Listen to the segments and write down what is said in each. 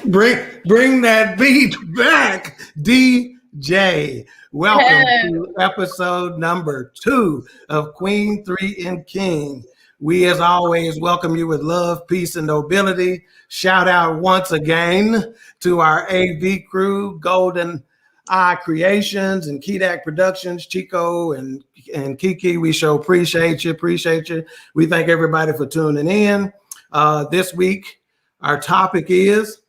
Bring that beat back, DJ. Welcome to episode number 2 of Queen3 and King. We, as always, welcome you with love, peace, and nobility. Shout out once again to our AV crew, Golden Eye Creations and Kedak Productions, Chico and Kiki. We appreciate you. We thank everybody for tuning in. This week, our topic is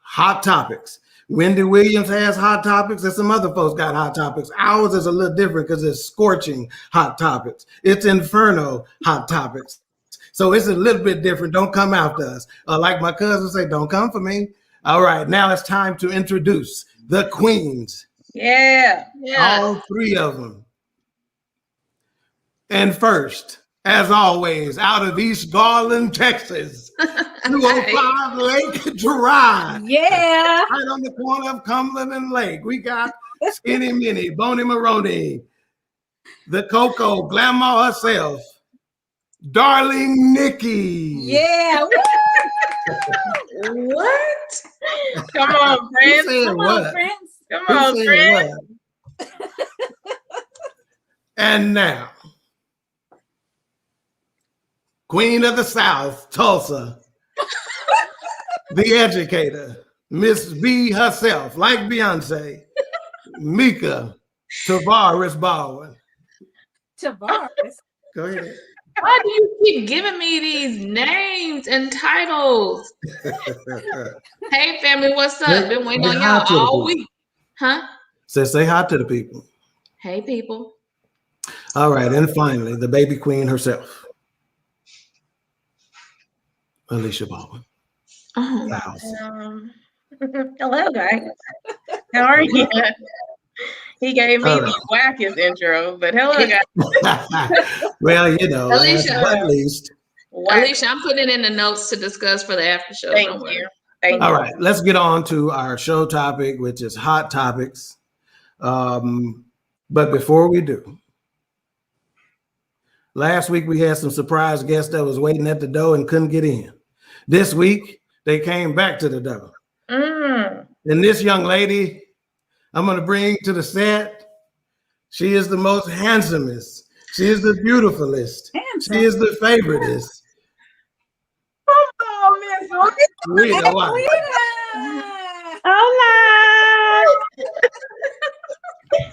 hot topics. Wendy Williams has hot topics, and some other folks got hot topics. Ours is a little different because it's scorching hot topics. It's inferno hot topics. So it's a little bit different. Don't come after us. Like my cousin say, don't come for me. All right, now it's time to introduce the queens. Yeah. All 3 of them. And first, as always, out of East Garland, Texas, 205 Lake Drive. Yeah. Right on the corner of Cumberland and Lake. We got Skinny Minnie, Boney Maroney, the Coco, Grandma herself, Darling Nikki. Yeah. What? Come on, friends. Come on, friends. And now, Queen of the South, Tulsa, the educator, Miss B herself, like Beyonce, Mika Tavares Baldwin. Tavares? Go ahead. Why do you keep giving me these names and titles? Hey, family, what's up? Been waiting on y'all all week. Huh? Say hi to the people. Hey, people. All right, and finally, the baby queen herself, Alicia Baldwin. Oh. Hello, guys. How are you? He gave me the wackest intro, but hello, guys. Well, you know, Alicia, at least. Alicia, I'm putting it in the notes to discuss for the after show. Thank you. All right, let's get on to our show topic, which is hot topics. But before we do, last week we had some surprise guests that was waiting at the door and couldn't get in. This week, they came back to the door. And this young lady, I'm going to bring to the set. She is the most handsomest. She is the beautifulest. She is the favoritist. Oh, Miss Rita, Hola.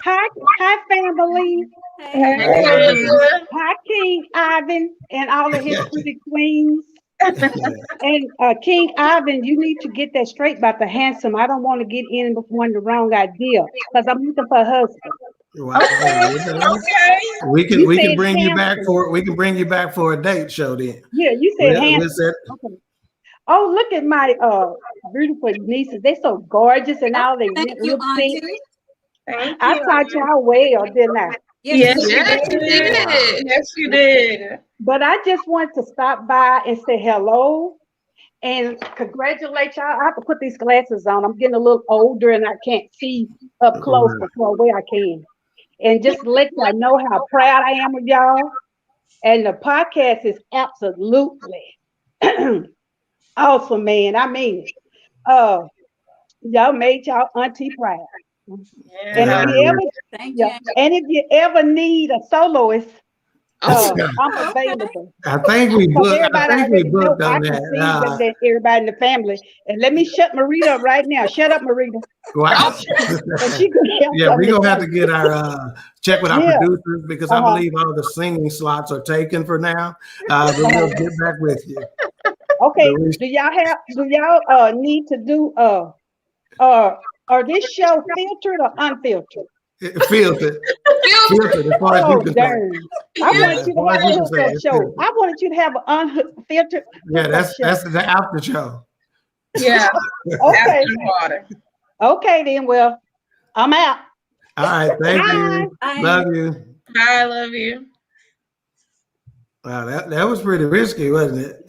Hi, family. Hey. Hi, King Ivan and all of his pretty queens. And King Ivan, you need to get that straight about the handsome. I don't want to get in before the wrong idea because I'm looking for a husband. Wow. Okay. We can bring you back for a date show then. Yeah, you said handsome. Okay. Oh, look at my beautiful nieces. They're so gorgeous and all they Thank you, Auntie. I taught y'all well, didn't I? Yes, you did. Yes, you did. But I just want to stop by and say hello and congratulate y'all. I have to put these glasses on. I'm getting a little older and I can't see up close as far away I can. And just let y'all know how proud I am of y'all. And the podcast is absolutely awesome, man. I mean, y'all made y'all auntie proud. Yeah. And if you ever need a soloist, I'm available. I think we booked on that. Everybody in the family. And let me shut Marita up right now. Shut up, Marita. Wow. Yeah, we're going to have to get our check with our producers because I believe all the singing slots are taken for now. But we'll get back with you. Okay. Do y'all need to do or this show filtered or unfiltered? Filtered as far as you can say. I wanted you to have an unfiltered. Yeah, that's the after show. Yeah. Okay. Water. Okay, then. Well, I'm out. All right. Thank you. Bye. Love you. I love you. Wow, that was pretty risky, wasn't it?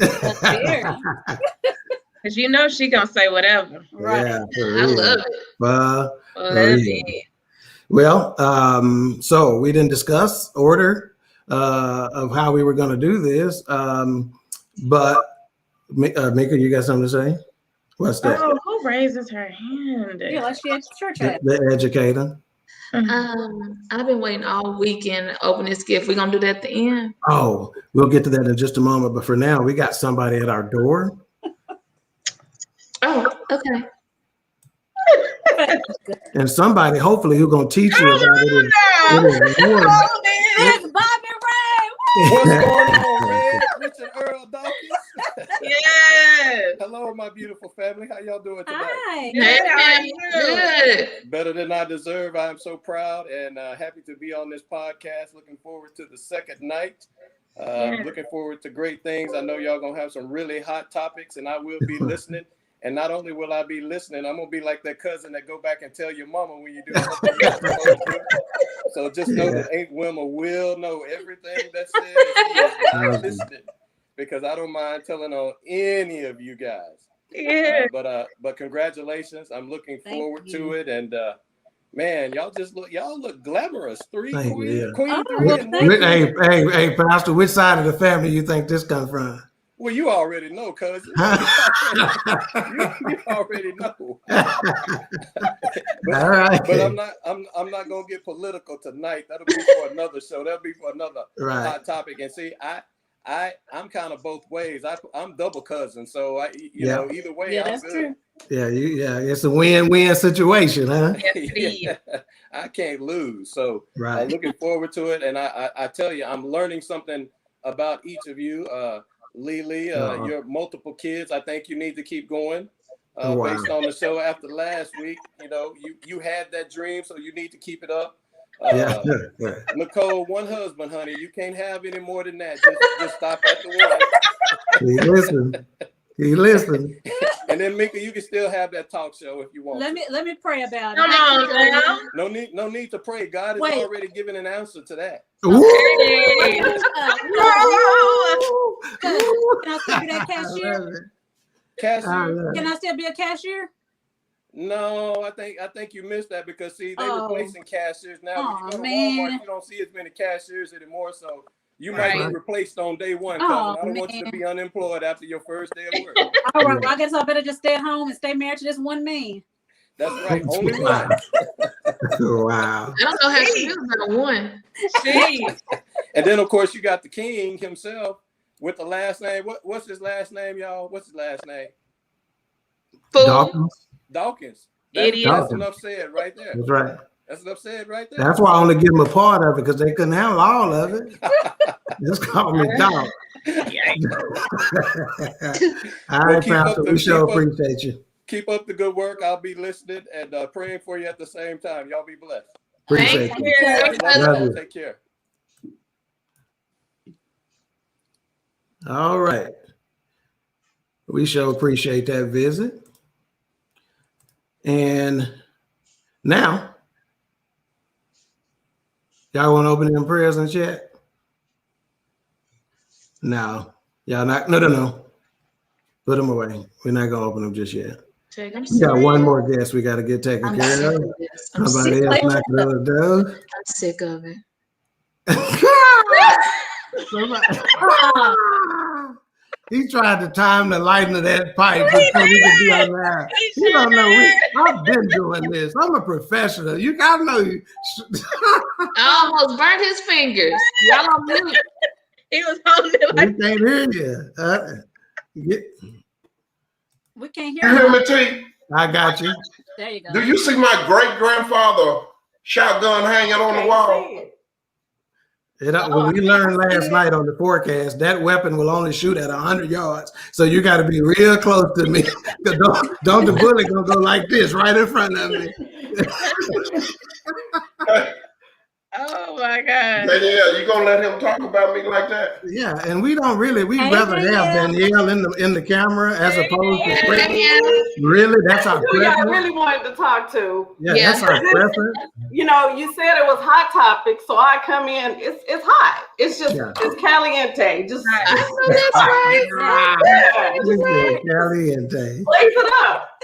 Because you know she gonna say whatever. Right. Yeah, I love it. Love it. Well, so we didn't discuss order of how we were going to do this, but Mika, you got something to say? What's that? Oh, who Who raises her hand? Yeah, like she at church The, at. the educator. I've been waiting all weekend to open this gift. We're gonna do that at the end. Oh, we'll get to that in just a moment. But for now, we got somebody at our door. Oh, okay. And somebody, hopefully, who's going to teach you about it. It's Bobby Ray. What's going on, Red? Richard Earl Dawkins. Yes. Hello, my beautiful family. How y'all doing tonight? Hi. Hey, man, good. Better than I deserve. I'm so proud and happy to be on this podcast. Looking forward to the second night. Looking forward to great things. I know y'all going to have some really hot topics, and I will be listening. And not only will I be listening, I'm going to be like that cousin that go back and tell your mama when you do something you're supposed to do. So just know that Aunt Wilma will know everything that's said. She is not listening, because I don't mind telling on any of you guys. Yeah. But congratulations. I'm looking forward to it. And man, y'all look glamorous. Queen 3 and 1. Hey, Pastor, which side of the family you think this comes from? Well, you already know, cousin. you already know. All right. But I'm not gonna get political tonight. That'll be for another show. That'll be for another hot topic. And see, I'm kind of both ways. I'm double cousin, so you know, either way, Yeah, I'm that's good. true. Yeah, it's a win-win situation, huh? Yes, I can't lose. So I'm looking forward to it. And I tell you, I'm learning something about each of you. Lily, your multiple kids, I think you need to keep going based on the show after last week. You know, you had that dream, so you need to keep it up. Nicole, one husband, honey. You can't have any more than that. Just stop at the one. He listen. And then Mika, you can still have that talk show if you want. Let me pray about it. Come on now. No need to pray. God has already given an answer to that. Okay. Can I still be that cashier? Cashier? Can I still be a cashier? No, I think you missed that, because see, they're replacing cashiers now. When you go to Walmart, you don't see as many cashiers anymore, so you might be replaced on day one. Cousin. I don't want you to be unemployed after your first day of work. All right, well, I guess I better just stay at home and stay married to this one man. That's right, only one. Wow. I don't know how she feels about one. And then, of course, you got the king himself with the last name. What's his last name, y'all? What's his last name? Dawkins. That's enough said right there. That's right. That's enough said right there. That's why I only give them a part of it, because they couldn't handle all of it. Just call me Dawg. All right, Pastor, we sure appreciate you. Keep up the good work. I'll be listening and praying for you at the same time. Y'all be blessed. Appreciate you. Love you. Take care. All right. We sure appreciate that visit. And now, y'all want to open them prayers and chat? No. Y'all not? No. Put them away. We're not going to open them just yet. We got one more guest we got to get taken care of. Somebody else knocking on the door. I'm sick of it. He tried to time the lighting of that pipe before we could be on there. You don't know. I've been doing this. I'm a professional. You gotta know. I almost burnt his fingers. Y'all on mute. He was holding it like we can't hear you. We can't You hear hear you. me, T? I got you. There you go. Do you see my great-grandfather shotgun hanging on the wall? When we learned last night on the forecast, that weapon will only shoot at 100 yards. So you got to be real close to me. Don't the bullet gonna go like this right in front of me? oh my God. Danielle, you gonna let him talk about me like that? Yeah, and we'd rather have Danielle in the camera as opposed to really. That's our Who y'all preference. really wanted to talk to. Yeah, that's our preference. You know, you said it was hot topic, so I come in. It's hot. It's just it's caliente. Just That's right. Caliente. blaze it up.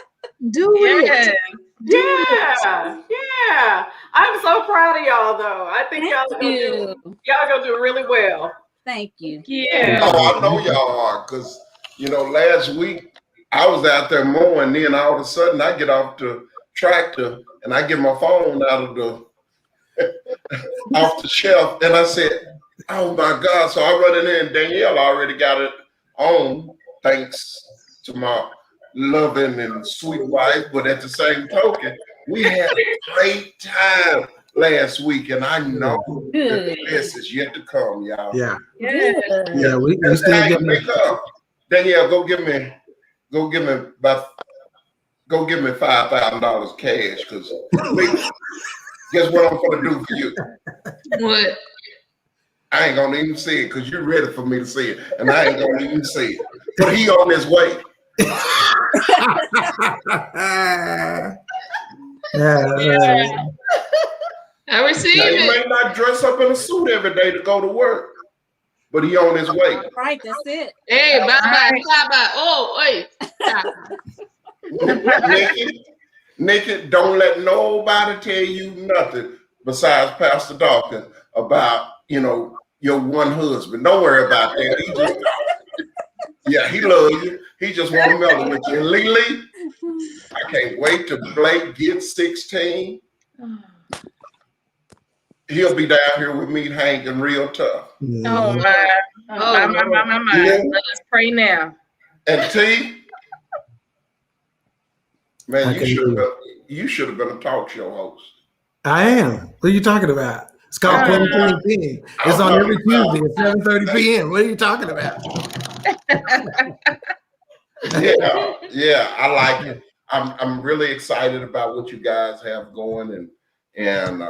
Do it. Yeah. I'm so proud of y'all, though. I think y'all gonna do really well. Thank you. Yeah. Oh, I know y'all are, because last week I was out there mowing, then all of a sudden I get off the tractor and I get my phone out of the off the shelf, and I said, "Oh my God!" So I run in there, and Danielle already got it on, thanks to my loving and sweet wife. But at the same token, we had a great time last week, and I know that the best is yet to come, y'all. Yeah. Yeah. Yeah, we still Hey, getting wake up. Danielle, go give me $5,000 cash, because guess what I'm gonna do for you? What? I ain't gonna even say it because you're ready for me to say it, and I ain't gonna even say it. But he on his way. I receive Now, he it. may not dress up in a suit every day to go to work, but he on his way. Right, that's it. Hey, bye-bye, bye-bye. Oh, wait. Nikki, don't let nobody tell you nothing besides Pastor Dawkins about, your one husband. Don't worry about that. He loves you. He just want to mellow with you. And Lily, I can't wait till Blake gets 16. He'll be down here with me hanging real tough. Oh my. My. Yeah. Let us pray now. And T, man, you should have been a talk show host. I am. What are you talking about? It's called Queen3 King. It's on every Tuesday at 7:30 p.m. What are you talking about? Yeah, I like it. I'm really excited about what you guys have going, and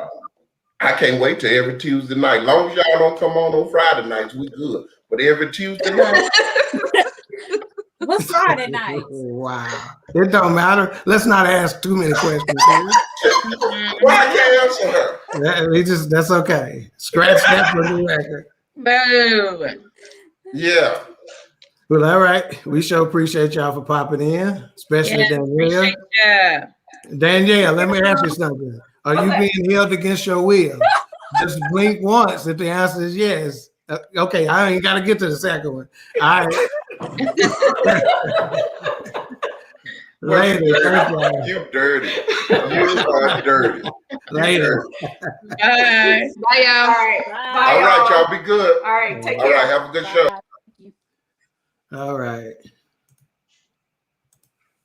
I can't wait till every Tuesday night. Long as y'all don't come on Friday nights, we good. But every Tuesday night. What's Friday night? Wow. It don't matter. Let's not ask too many questions. Well, I can't answer her. That's okay. Scratch that for the record. Boo. Yeah. Well, all right. We sure appreciate y'all for popping in, especially Danielle. Yeah. Danielle, let me ask you something. Are you being held against your will? Just blink once if the answer is yes. Okay, I ain't got to get to the second one. All right. Later. You dirty. You are dirty. Later. Bye. Bye, y'all. All right. Bye. Bye, All right, y'all. y'all be good. All right. Take All care. right, have a good show. All right.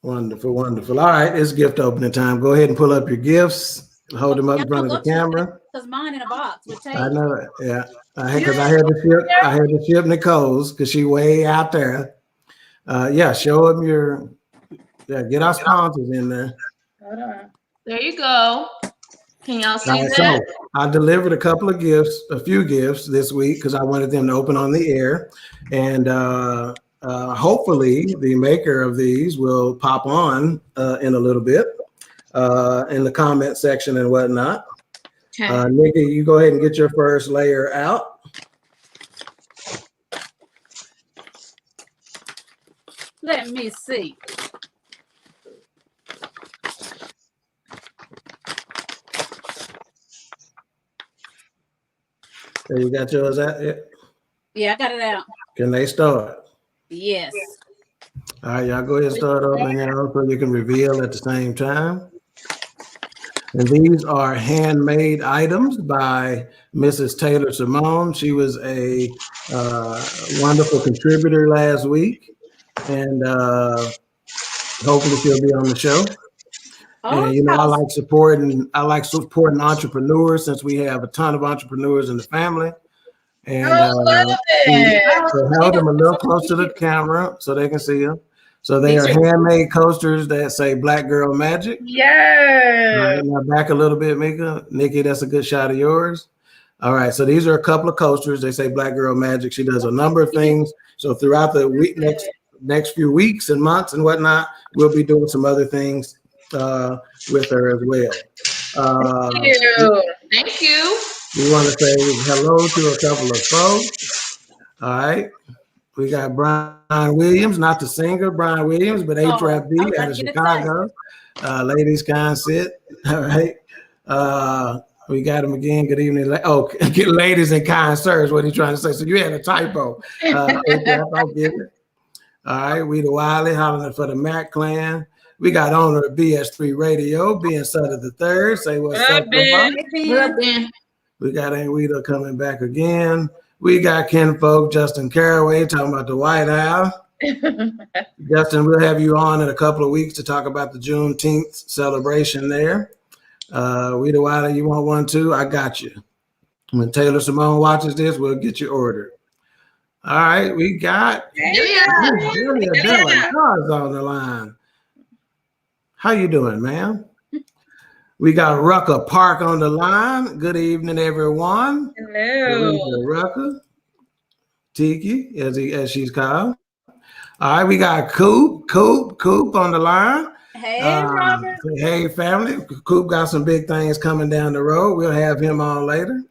Wonderful, wonderful. All right, it's gift opening time. Go ahead and pull up your gifts. Hold them up in front of the camera. Because mine in a box with tape. I know it. Yeah. Because I had to ship Nicole's because she way out there. Show them get our sponsors in there. Hold on. There you go. Can y'all see that? So I delivered a few gifts this week because I wanted them to open on the air. And hopefully the maker of these will pop on in a little bit in the comment section and whatnot. Okay. Nikki, you go ahead and get your first layer out. Let me see. So you got yours out yet? Yeah, I got it out. Can they start? Yes. All right, y'all go ahead and start opening it up so you can reveal at the same time. And these are handmade items by Mrs. Taylor Simone. She was a wonderful contributor last week, and hopefully she'll be on the show. And I like supporting entrepreneurs since we have a ton of entrepreneurs in the family. And so hold them a little close to the camera so they can see them. So they are handmade coasters that say Black Girl Magic. Yeah. All right, now back a little bit, Mika. Nikki, that's a good shot of yours. All right, so these are a couple of coasters. They say Black Girl Magic. She does a number of things. So throughout the week, next few weeks and months and whatnot, we'll be doing some other things with her as well. Thank you. Thank you. We want to say hello to a couple of folks. All right. We got Brian Williams, not the singer, Brian Williams, but A-Trap B out of Chicago. Ladies, kind sit. All right. We got him again. Good evening. Ladies and kind sirs. What are you trying to say? So you had a typo. A-Trap, I get it. All right, we the Wiley hollering for the Mac clan. We got owner of BS3 Radio, being Sutter the Third. Say what's up, Ben? What up, Ben? We got Aunt Rita coming back again. We got Kinfolk, Justin Caraway talking about the White House. Justin, we'll have you on in a couple of weeks to talk about the Juneteenth celebration there. We the Wiley, you want one too? I got you. When Taylor Simone watches this, we'll get you ordered. All right, we got Julia Della on the line. How you doing, ma'am? We got Rucker Park on the line. Good evening, everyone. Hello. Rucker. Tiki, as she's called. All right, we got Coop on the line. Hey, Robert. Hey, family. Coop got some big things coming down the road. We'll have him on later.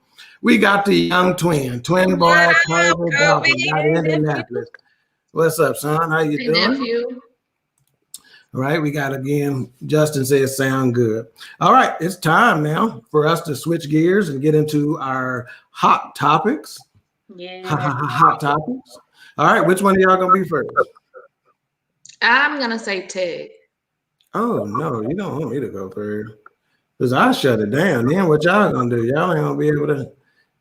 We got the young twin boy, Kobe Dalton, out of Indianapolis. What's up, son? How you doing? Nephew. All right, we got again, Justin says sound good. All right, it's time now for us to switch gears and get into our hot topics. Yeah. Hot topics. All right, which one of y'all gonna be first? I'm gonna say Ted. Oh no, you don't want me to go first. Because I shut it down. Then what y'all gonna do? Y'all ain't gonna be able to,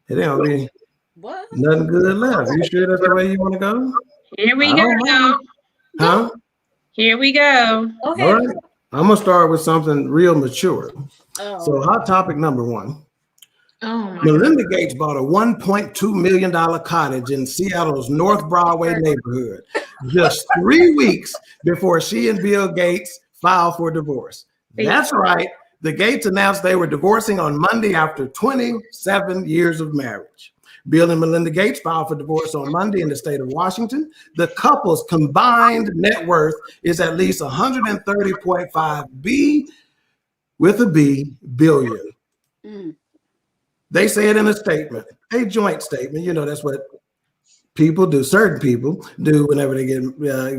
it ain't gonna be nothing good left. You sure that's the way you want to go? Here we go. Huh? Here we go. Okay. All right. I'm gonna start with something real mature. Oh. So hot topic number one. Oh my Melinda Gates bought a $1.2 million cottage in Seattle's North Broadway neighborhood just 3 weeks before she and Bill Gates filed for divorce. That's right. The Gates announced they were divorcing on Monday after 27 years of marriage. Bill and Melinda Gates filed for divorce on Monday in the state of Washington. The couple's combined net worth is at least 130.5 billion. Mm. They say it in a statement, a joint statement. You know, that's what people do, certain people do whenever they get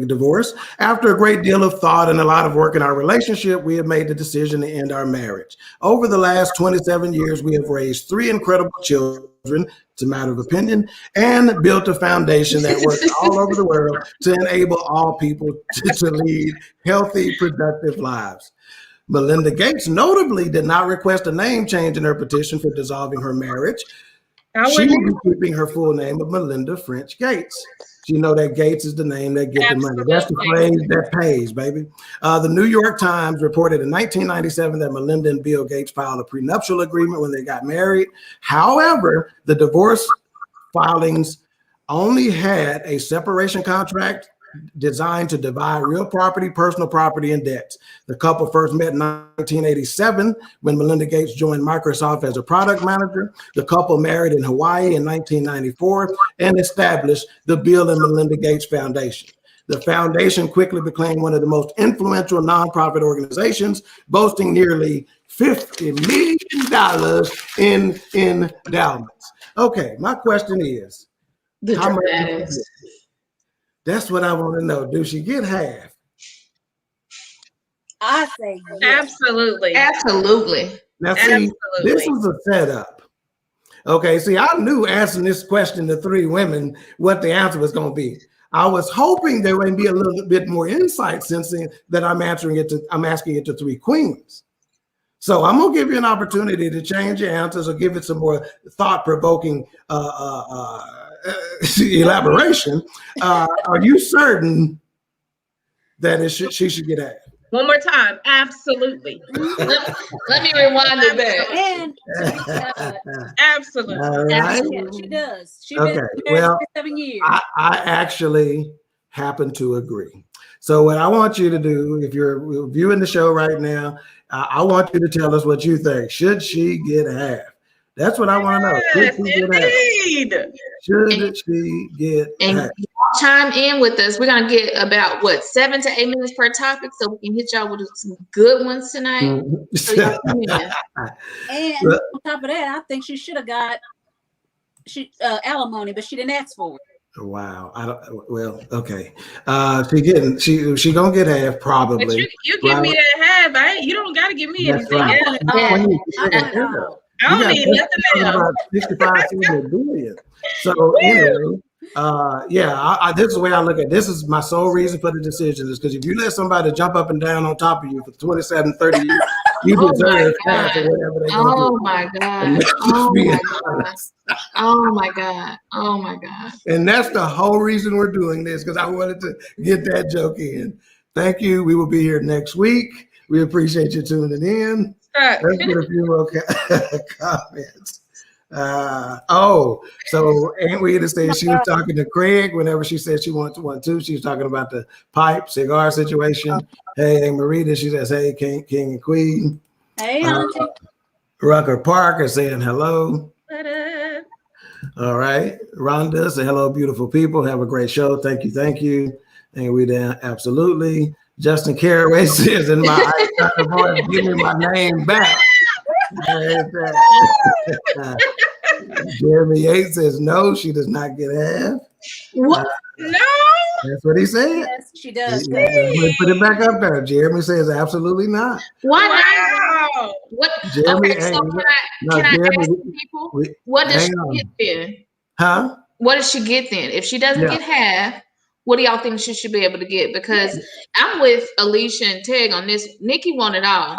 divorced. After a great deal of thought and a lot of work in our relationship, we have made the decision to end our marriage. Over the last 27 years, we have raised 3 incredible children, it's a matter of opinion, and built a foundation that works all over the world to enable all people to lead healthy, productive lives. Melinda Gates notably did not request a name change in her petition for dissolving her marriage. She will be keeping her full name of Melinda French Gates. You know that Gates is the name that gets the money. That's the phrase that pays, baby. The New York Times reported in 1997 that Melinda and Bill Gates filed a prenuptial agreement when they got married. However, the divorce filings only had a separation contract designed to divide real property, personal property, and debts. The couple first met in 1987 when Melinda Gates joined Microsoft as a product manager. The couple married in Hawaii in 1994 and established the Bill and Melinda Gates Foundation. The foundation quickly became one of the most influential nonprofit organizations, boasting nearly $50 million in endowments. Okay, my question is, how much? That's what I want to know. Do she get half? I say yes. Absolutely. Now, see, this is a setup. Okay, see, I knew asking this question to 3 women what the answer was going to be. I was hoping there would be a little bit more insight since that I'm asking it to 3 queens. So I'm gonna give you an opportunity to change your answers or give it some more thought-provoking elaboration. Are you certain that she should get half? One more time. Absolutely. Let me rewind it back. And absolutely. All right. yeah, she does. She's Okay, been married well, for 7 years. I actually happen to agree. So what I want you to do, if you're viewing the show right now, I want you to tell us what you think. Should she get half? That's what I want to know. Yes, indeed. Should she get half? Chime in with us. We're gonna get about 7 to 8 minutes per topic, so we can hit y'all with some good ones tonight. So y'all come in. And on top of that, I think she should have got alimony, but she didn't ask for it. Wow. Okay. She gonna get half probably. But you give me that half, right? You don't gotta give me anything. Right. Else. I don't need nothing else. $65 billion. So anyway, This is the way I look at it. This is my sole reason for the decision is because if you let somebody jump up and down on top of you for 27, 30 years, you deserve half or whatever they're going to do. Oh my God. Oh my God. Oh my God. And that's the whole reason we're doing this, because I wanted to get that joke in. Thank you. We will be here next week. We appreciate you tuning in. Let's get a few more comments. So Aunt Rita said she was talking to Craig whenever she said she wants one too. She was talking about the pipe cigar situation. Hey, Marita, she says, hey, King and Queen. Hey, Auntie. Rucker Parker saying hello. All right. Rhonda say hello, beautiful people. Have a great show. Thank you. And we then absolutely. Justin Caraway says in my voice, give me my name back. Jeremy Yates says no, she does not get half. What? No. That's what he said. Yes, she does. Put it back up there. Jeremy says absolutely not. Why not? Wow. What? Jeremy, Okay, so can I ask people? What does she get then? Huh? What does she get then? If she doesn't get half, what do y'all think she should be able to get? Because I'm with Alicia and Tig on this. Nikki won it all.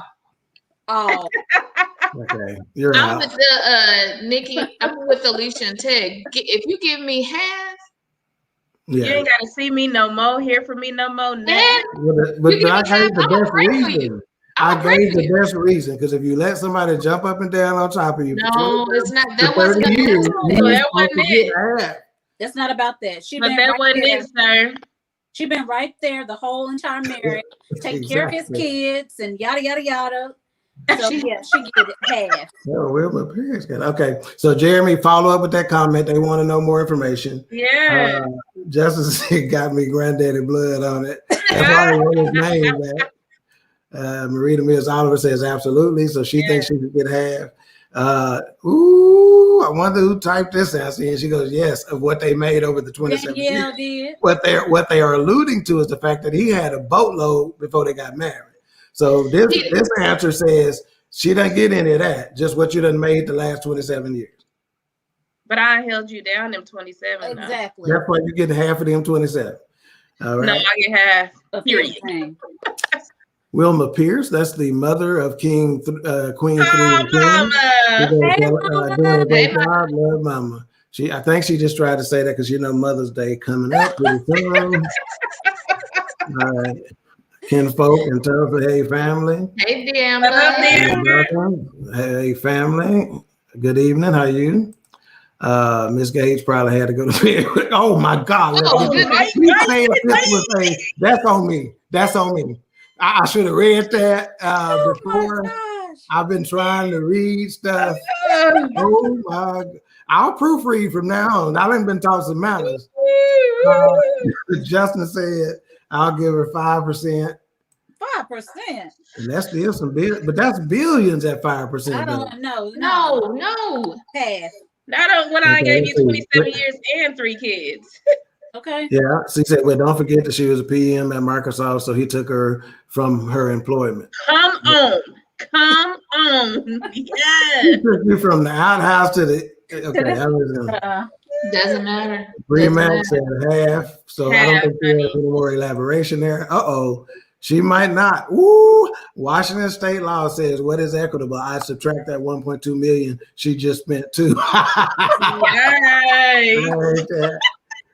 Oh. Okay, you're I'm out. with the Nikki. I'm with Alicia and Tig. If you give me half, you ain't gotta see me no more, hear from me no more. But I gave the best reason. I gave the best reason because if you let somebody jump up and down on top of you, no, it's not. That wasn't years, that wasn't it. That's not about that. Wasn't it, sir. She been right there the whole entire marriage, take care of his kids and yada yada yada. So she get it half. Oh, well, my parents got it. Okay. So Jeremy, follow up with that comment. They want to know more information. Yeah. Justice got me granddaddy blood on it. That's why I wrote his name back. Marita Mills Oliver says absolutely. So she thinks she could get half. I wonder who typed this out. And she goes, yes, of what they made over the 27 years. Did. What they are alluding to is the fact that he had a boatload before they got married. So this answer says she doesn't get any of that, just what you done made the last 27 years. But I held you down them 27. Exactly. That's why you get half of them 27. All right. No, I get half. Period. Wilma Pierce, that's the mother of Queen 3 King. Doing a great job. Love Mama. I think she just tried to say that because Mother's Day coming up pretty soon. All right. Kinfolk and Tulsa, hey family. Hey damn. Hey family. Good evening. How are you? Miss Gates probably had to go to bed. Oh my God! That's on me. That's on me. I should have read that before. I've been trying to read stuff. Oh my God. I'll proofread from now on. I haven't been taught some manners. Justin said, I'll give her 5%. 5%. And that's still some billions, but that's billions at 5%. I don't know. No. Half. Not when I gave you 27 years and 3 kids. Okay. Yeah. She said, well, don't forget that she was a PM at Microsoft, so he took her from her employment. Come on. Yes. He took you from the outhouse to the doesn't matter. Remax said half, so I don't think there's any more elaboration there. She might not. Ooh, Washington state law says what is equitable? I subtract that 1.2 million she just spent too.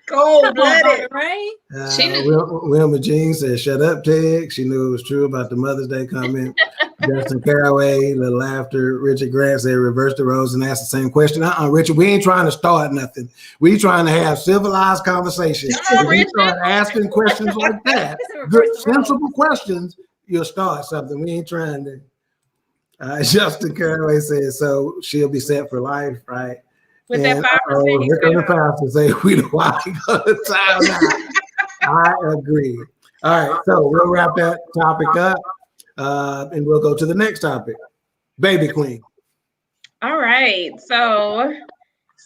Cold-blooded, right? Wilma Jean says, shut up, Tig. She knew it was true about the Mother's Day comment. Justin Caraway, little laughter. Richard Grant said, reverse the roles and ask the same question. Richard, we ain't trying to start nothing. We trying to have civilized conversation. If you start asking questions like that, good, sensible questions, you'll start something. We ain't trying to. Justin Caraway says, so she'll be set for life, right? With that 5%, Rick on the pastor say we don't want to go to time. I agree. All right, so we'll wrap that topic up, and we'll go to the next topic, Baby Queen. All right, so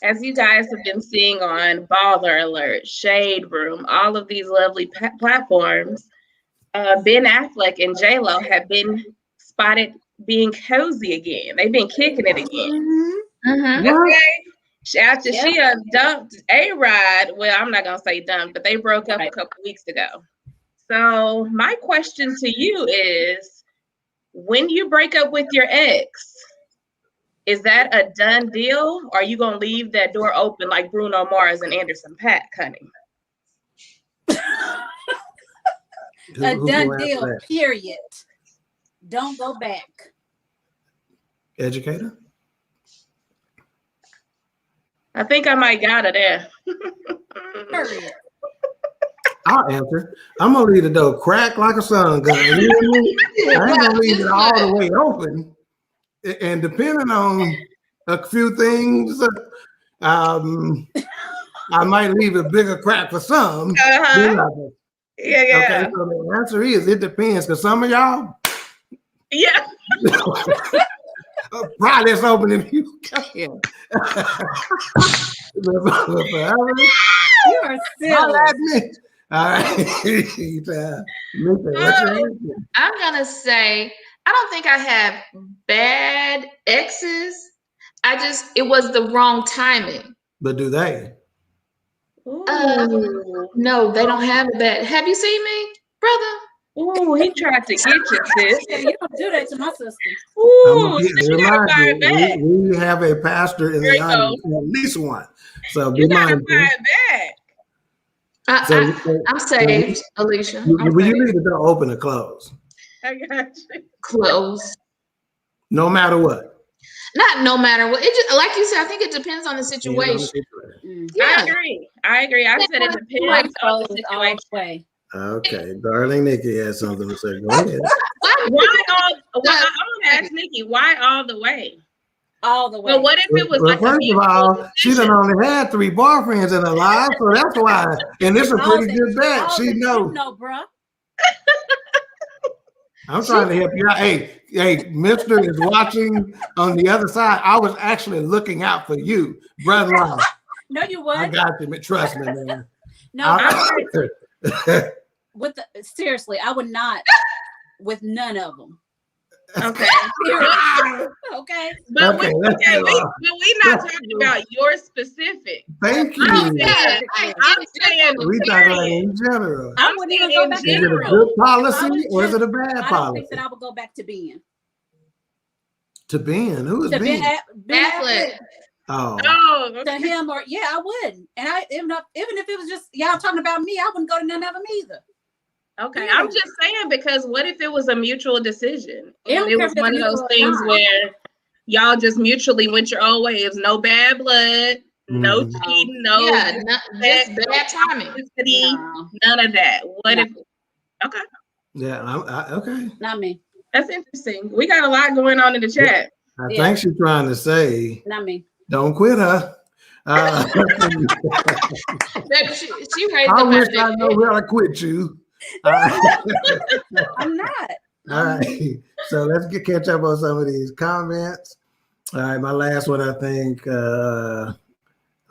as you guys have been seeing on Baller Alert, Shade Room, all of these lovely platforms, Ben Affleck and J-Lo have been spotted being cozy again. They've been kicking it again. Mm-hmm. Okay. After she dumped A-Rod, well, I'm not gonna say dumped, but they broke up a couple weeks ago. So my question to you is, when you break up with your ex, is that a done deal? Or are you gonna leave that door open like Bruno Mars and Anderson .Paak, honey? A done deal, period. Don't go back. Educator? I think I might got it there. Period. I'll answer. I'm gonna leave the door cracked like a sun gun. You know what I mean? I ain't gonna leave it all the way open. And depending on a few things, I might leave a bigger crack for some. Yeah. Okay, so the answer is it depends, because some of y'all, yeah, probably it's open if you can. You are silly. All right. I'm gonna say I don't think I have bad exes. It was the wrong timing. But do they? No, they don't have a bad. Have you seen me, brother? Ooh, he tried to get you, sis. Yeah, you don't do that to my sister. Ooh, she gotta fire back. We have a pastor in the audience, at least one. So be mindful. Fire back. I'm saved, Alicia. Will you leave the door open or closed? I got you. Close. No matter what. Not no matter what. It just, like you said, I think it depends on the situation. Yeah. I agree. I said it depends on the situation. Okay, darling Nikki has something to say. Go ahead. I'm gonna ask Nikki, why all the way? All the way. Well, what if it was like first of all, she done only had 3 boyfriends in her life, so that's why. And it's a pretty good bet. She knows. No, bro. I'm trying to help you out. Hey, Mister is watching on the other side. I was actually looking out for you, brother. No, you wouldn't. I got you. Trust me, man. No, seriously, I would not with none of them. Okay. Okay. But we're not talking about your specific. Thank you. I'm saying we talking about in general. I wouldn't even go back to Is it a good policy or is it a bad policy? I don't think that I would go back to Ben. To Ben? Who is Ben? Ben Affleck. Oh. Okay. To him or I wouldn't. And even if it was just y'all talking about me, I wouldn't go to none of them either. Okay, I'm just saying, because what if it was a mutual decision? It was one of those things where y'all just mutually went your own way. It was no bad blood, no cheating, just bad timing. None of that. What if? Okay. Yeah, okay. Not me. That's interesting. We got a lot going on in the chat. I think she's trying to say, not me. Don't quit her. she raised I wish I know where I quit you. I'm not. All right, so let's catch up on some of these comments. All right, my last one, I think.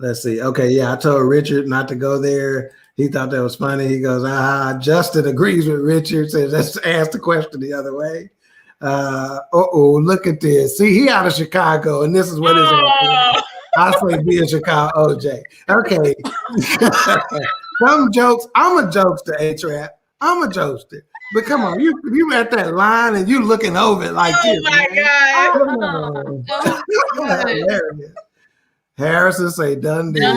Let's see. Okay, yeah, I told Richard not to go there. He thought that was funny. He goes, Justin agrees with Richard. Says, let's ask the question the other way. Look at this. See, he out of Chicago, and this is what it's at. I say be a Chicago OJ. Okay. Some jokes. I'm a jokester, A-Trap. I'm a jokester. But come on, you at that line and you looking over it like this. Oh my God. Harrison say done deal.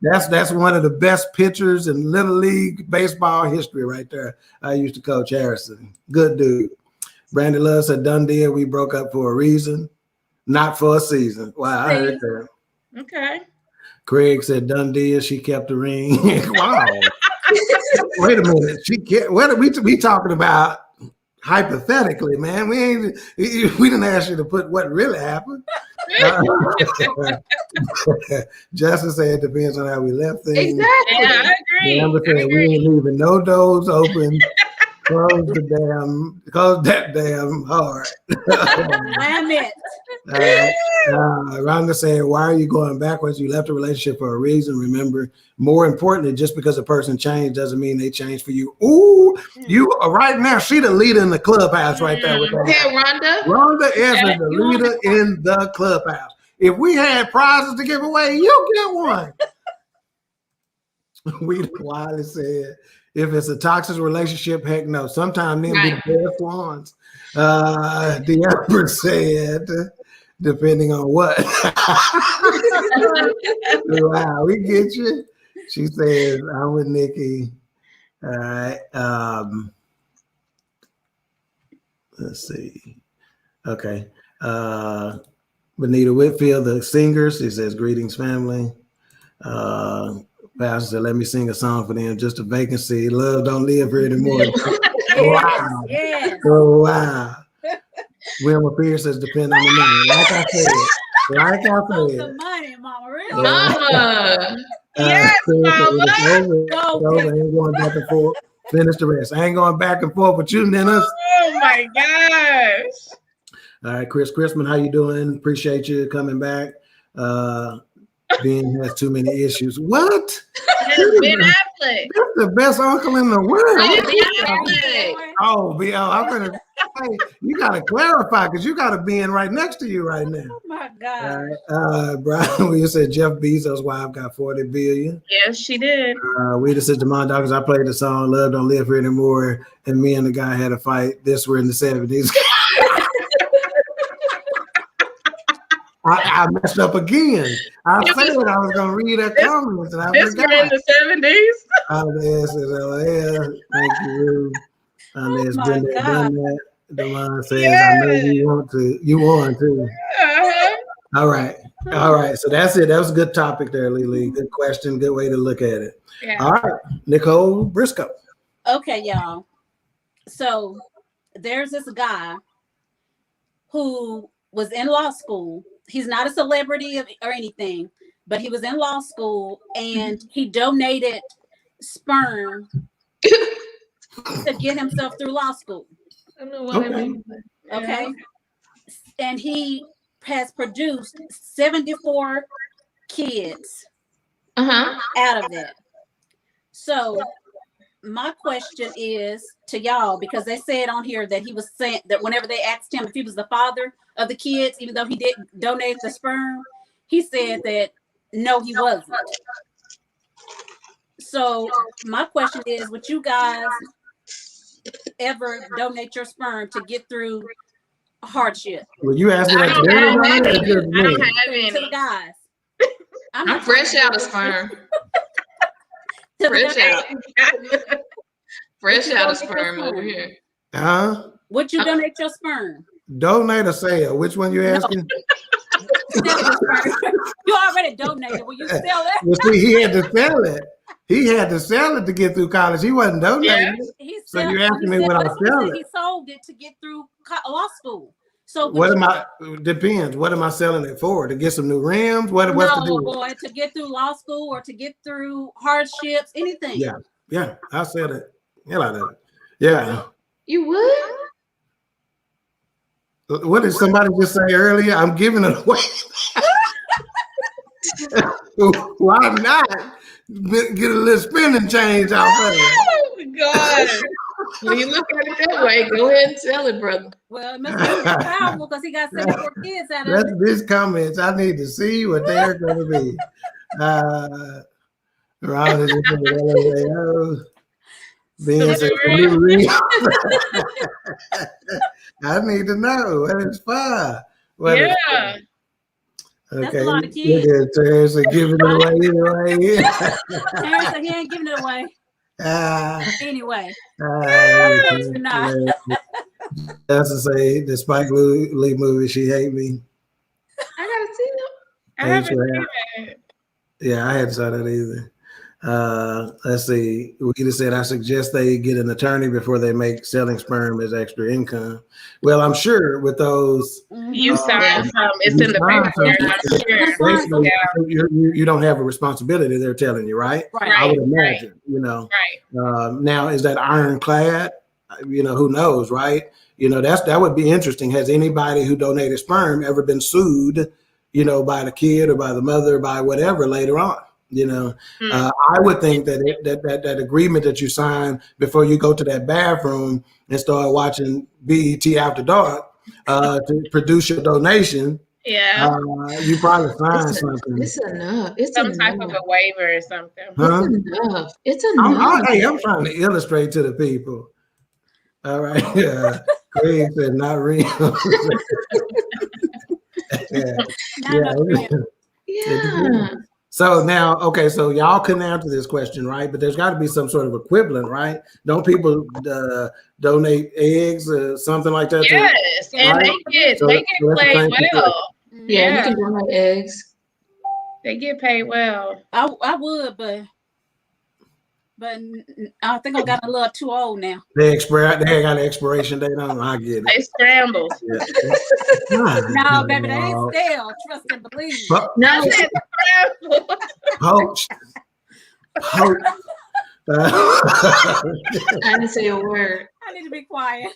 That's one of the best pitchers in Little League baseball history right there. I used to coach Harrison. Good dude. Brandy Love said done deal. We broke up for a reason, not for a season. Wow, I heard that. Okay. Craig said done deal. She kept the ring. Wow. Wait a minute. What are we talking about? Hypothetically, man, we didn't ask you to put what really happened. Justin said it depends on how we left things. Exactly. Yeah, I agree. Amber said we ain't leaving no doors open. Close that damn heart. Damn it. Rhonda said, why are you going backwards? You left a relationship for a reason. Remember, more importantly, just because a person changed doesn't mean they changed for you. Ooh, you right now, she the leader in the clubhouse right there with that. Hey, Rhonda. Rhonda is the leader in the clubhouse. If we had prizes to give away, you get one. We Wiley said, if it's a toxic relationship, heck no. Sometimes men be the best ones. The Empress said, depending on what. Wow, we get you. She says, I'm with Nikki. All right. Let's see. Okay. Benita Whitfield, the singer, she says, greetings, family. Pastor said, let me sing a song for them. Just a vacancy. Love don't live here anymore. Wow. Yes. Oh, wow. Wilma Pierce says, depend on the money. Like I said. The money, Mama. Really? Mama. Yes, Mama. Ain't going back and forth. Finish the rest. I ain't going back and forth with you, Ninnas. Oh my gosh. All right, Chris Chrisman, how you doing? Appreciate you coming back. Ben has too many issues. What? Ben Affleck. That's the best uncle in the world. Ben Affleck. I'm gonna say, you gotta clarify because you got a Ben right next to you right now. Oh my God. Brian, we said Jeff Bezos' wife got 40 billion. Yes, she did. We just said Jamon Dawkins, I played the song Love Don't Live Here Anymore, and me and the guy had a fight. This were in the 70s. I messed up again. I said I was going to read her comments, and I this forgot. This were in the 70s? Yes, thank you. Unless done that. Demond says, I know you want to. You want to. Uh-huh. All right. So that's it. That was a good topic there, Lily. Good question. Good way to look at it. Yeah. All right. Nicole Briscoe. Okay, y'all. So there's this guy who was in law school. He's not a celebrity or anything, but he was in law school and he donated sperm to get himself through law school. I don't know what I mean. Okay. And he has produced 74 kids out of it. So my question is to y'all, because they said on here that he was saying that whenever they asked him if he was the father of the kids, even though he didn't donate the sperm, he said that no, he wasn't. So my question is, would you guys ever donate your sperm to get through hardship? Well, you asked me I don't have any. To the guys. I'm fresh out of sperm. Fresh out of sperm over here. Would you donate your sperm? Donate or sell? Which one you asking? You already donated. Will you sell it? Well, see, he had to sell it. He had to sell it to get through college. He wasn't donating. So you're asking me when I sell it? He sold it to get through law school. So what am I? Depends. What am I selling it for? To get some new rims? What's the deal? Boy, to get through law school or to get through hardships, anything. Yeah. I'll sell it. Hell out of it. Yeah. You would? What did somebody just say earlier? I'm giving it away. Why not? Get a little spending change out of it. Oh my God. When you look at it that way, go ahead and sell it, brother. Well, it must be powerful because he got 74 kids out of it. That's these comments. I need to see what they're going to be. Ben said, I need to know what it's for. Yeah. Okay. That's a lot of kids. Terrence said, giving it away anyway. Terrence said he ain't giving it away. Anyway. That's to say, the Spike Lee movie, She Hate Me. I gotta see it. I haven't seen it. Yeah, I hadn't saw that either. Let's see. Rita said, I suggest they get an attorney before they make selling sperm as extra income. Well, I'm sure with those. You sign some. It's in the paper. I'm sure. You don't have a responsibility, they're telling you, right? Right. I would imagine, Right. Now, is that ironclad? Who knows, right? That would be interesting. Has anybody who donated sperm ever been sued, by the kid or by the mother or by whatever later on? I would think that agreement that you sign before you go to that bathroom and start watching BET After Dark to produce your donation, Yeah. You probably find something. It's enough. It's some enough. type of a waiver or something. Huh? It's enough. It's enough. I'm trying to illustrate to the people. All right. Craig said not real. Yeah. So now, okay, so y'all couldn't answer this question, right? But there's got to be some sort of equivalent, right? Don't people donate eggs or something like that? Yes, and right? they get paid well. Yeah, you can donate eggs. They get paid well. I would, but I think I got a little too old now. They got an expiration date on them. I get it. They scrambled. Yeah. No, baby, they ain't stale. Trust and believe. No, poached. I didn't say a word. I need to be quiet.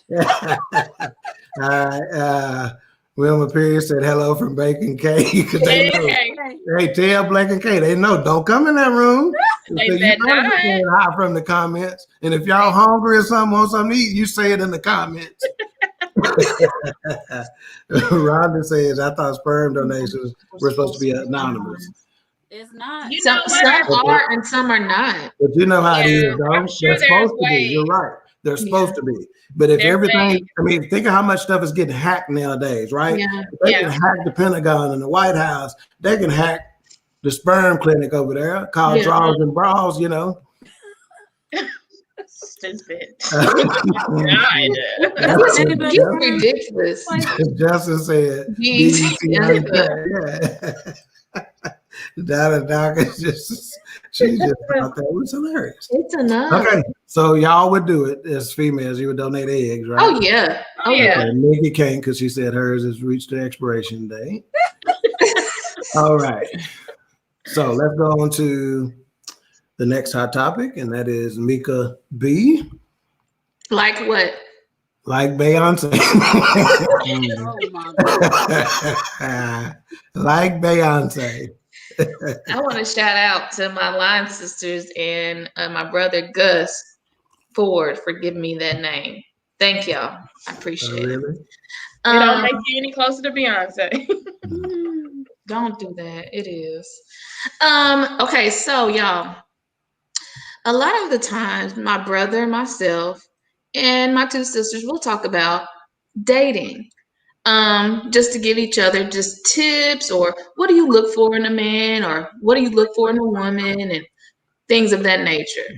Wilma Pierce said hello from Bacon Cake. They tell Blake and Kay, they know, don't come in that room. They so said you hide from the comments. And if y'all hungry or something, want something to eat, you say it in the comments. Rhonda says, I thought sperm donations were supposed to be anonymous. It's not. Some are and some are not. But you know how it is, though. I'm sure they're supposed to be. You're right. They're supposed to be. But if everything, I mean, think of how much stuff is getting hacked nowadays, right? Yeah. If they can hack the Pentagon and the White House, they can hack the sperm clinic over there called Draws and Bras, you know. Stupid. That's ridiculous. Justin said, Donna Doc is she just thought that was hilarious. It's enough. Okay, so y'all would do it as females. You would donate eggs, right? Oh yeah. Okay, Nikki can't because she said hers has reached the expiration date. All right. So let's go on to the next hot topic, and that is Mika B. Like what? Like Beyonce. Oh my God. Like Beyonce. I want to shout out to my line sisters and my brother Gus Ford for giving me that name. Thank y'all. I appreciate it. It don't make you any closer to Beyonce. Don't do that. It is. Okay, so y'all, a lot of the times my brother and myself and my two sisters will talk about dating. Just to give each other just tips, or what do you look for in a man, or what do you look for in a woman, and things of that nature.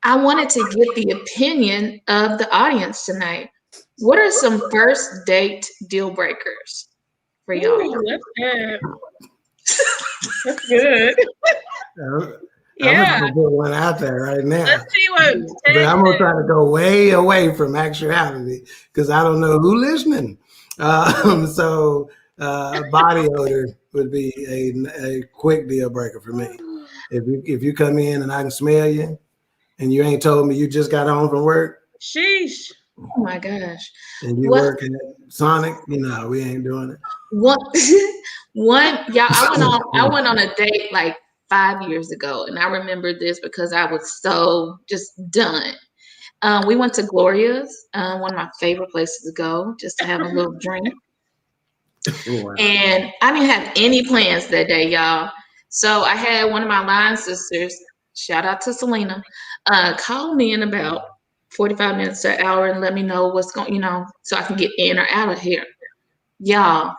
I wanted to get the opinion of the audience tonight. What are some first date deal breakers for y'all? Ooh, that's good. That's good. I'm gonna put one out there right now. Let's see what. But I'm gonna try to go way away from actuality because I don't know who listening. So body odor would be a quick deal breaker for me. If you come in and I can smell you, and you ain't told me you just got home from work. Sheesh. Oh my gosh. And you working at Sonic, we ain't doing it. I went on a date like 5 years ago, and I remember this because I was so just done. We went to Gloria's, one of my favorite places to go, just to have a little drink. Wow. And I didn't have any plans that day, y'all. So I had one of my line sisters, shout out to Selena, call me in about 45 minutes to an hour and let me know what's going, so I can get in or out of here. Y'all,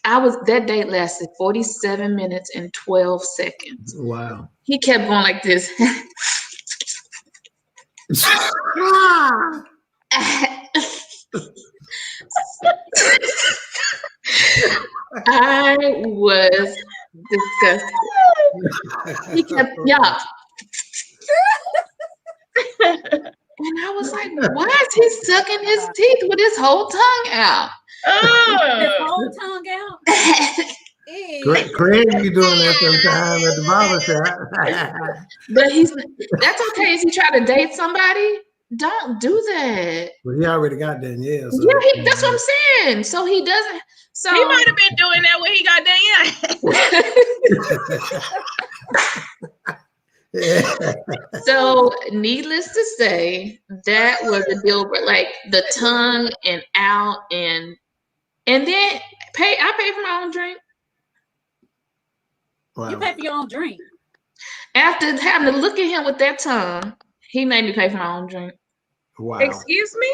that date lasted 47 minutes and 12 seconds. Wow. He kept going like this. I was disgusted. He kept, and I was like, why is he sucking his teeth with his whole tongue out? His whole tongue out? Craig, you doing that sometime at the barber shop. But that's okay. If he try to date somebody, don't do that. Well, he already got Danielle. So That's what I'm saying. So he doesn't. So he might have been doing that when he got Danielle. So, needless to say, that was a deal breaker. Like the tongue and out, and then I paid for my own drink. Wow. You pay for your own drink. After having to look at him with that tongue, he made me pay for my own drink. Wow. Excuse me?